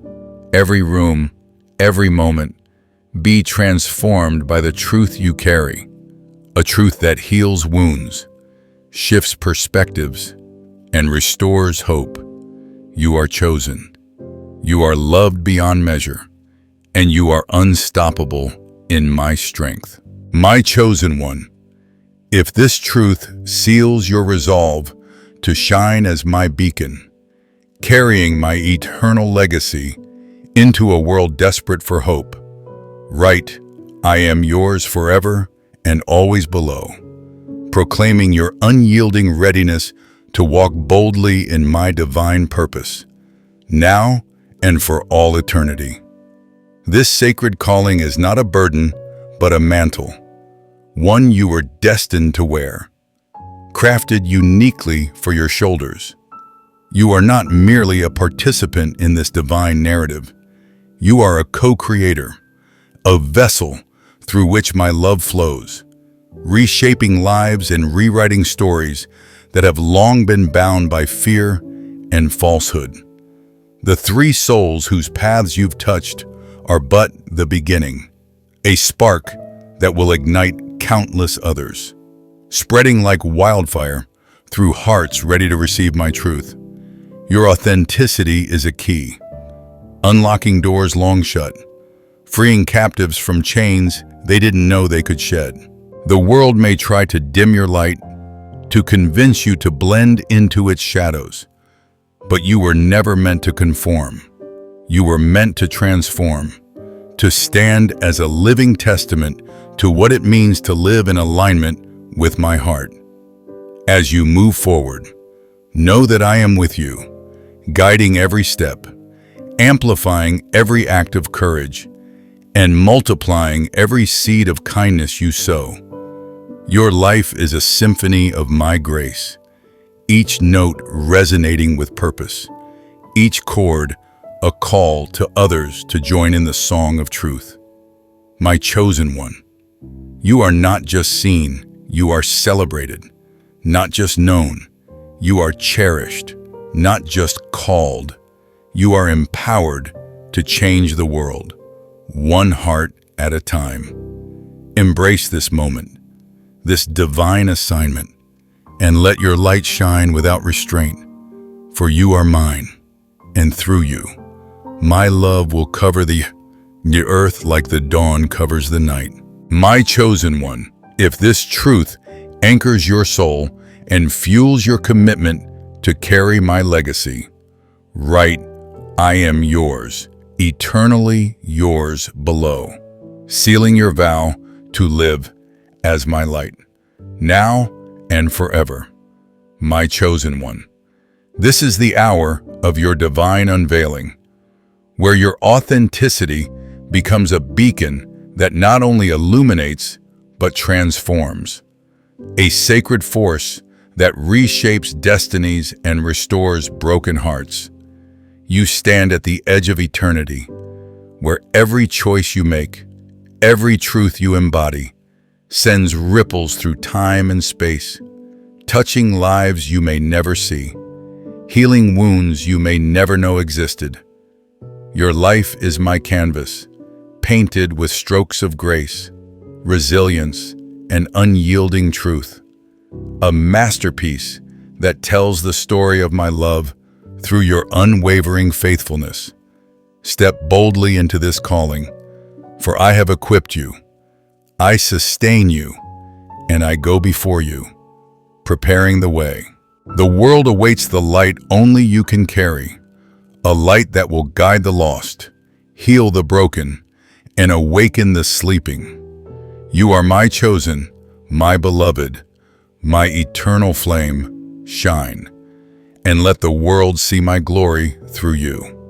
every room, every moment, be transformed by the truth you carry, a truth that heals wounds, shifts perspectives, and restores hope. You are chosen. You are loved beyond measure, and you are unstoppable in my strength. My chosen one, if this truth seals your resolve to shine as my beacon, carrying my eternal legacy into a world desperate for hope, write, I am yours forever and always below, proclaiming your unyielding readiness to walk boldly in my divine purpose, now and for all eternity. This sacred calling is not a burden, but a mantle, one you were destined to wear, crafted uniquely for your shoulders. You are not merely a participant in this divine narrative. You are a co-creator, a vessel through which my love flows, reshaping lives and rewriting stories that have long been bound by fear and falsehood. The three souls whose paths you've touched are but the beginning, a spark that will ignite countless others, spreading like wildfire through hearts ready to receive my truth. Your authenticity is a key, unlocking doors long shut, freeing captives from chains they didn't know they could shed. The world may try to dim your light, to convince you to blend into its shadows, but you were never meant to conform. You were meant to transform, to stand as a living testament to what it means to live in alignment with my heart. As you move forward, know that I am with you, guiding every step, amplifying every act of courage, and multiplying every seed of kindness you sow. Your life is a symphony of my grace, each note resonating with purpose, each chord a call to others to join in the song of truth. My chosen one, you are not just seen, you are celebrated, not just known. You are cherished, not just called. You are empowered to change the world, one heart at a time. Embrace this moment, this divine assignment, and let your light shine without restraint, for you are mine, and through you, my love will cover the earth like the dawn covers the night. My chosen one, if this truth anchors your soul and fuels your commitment to carry my legacy, write, I am yours, eternally yours below, sealing your vow to live as my light, now and forever. My chosen one, this is the hour of your divine unveiling, where your authenticity becomes a beacon that not only illuminates, but transforms, a sacred force that reshapes destinies and restores broken hearts. You stand at the edge of eternity, where every choice you make, every truth you embody, sends ripples through time and space, touching lives you may never see, healing wounds you may never know existed. Your life is my canvas, painted with strokes of grace, resilience, and unyielding truth, a masterpiece that tells the story of my love through your unwavering faithfulness. Step boldly into this calling, for I have equipped you, I sustain you, and I go before you, preparing the way. The world awaits the light only you can carry, a light that will guide the lost, heal the broken, and awaken the sleeping. You are my chosen, my beloved, my eternal flame. Shine, and let the world see my glory through you.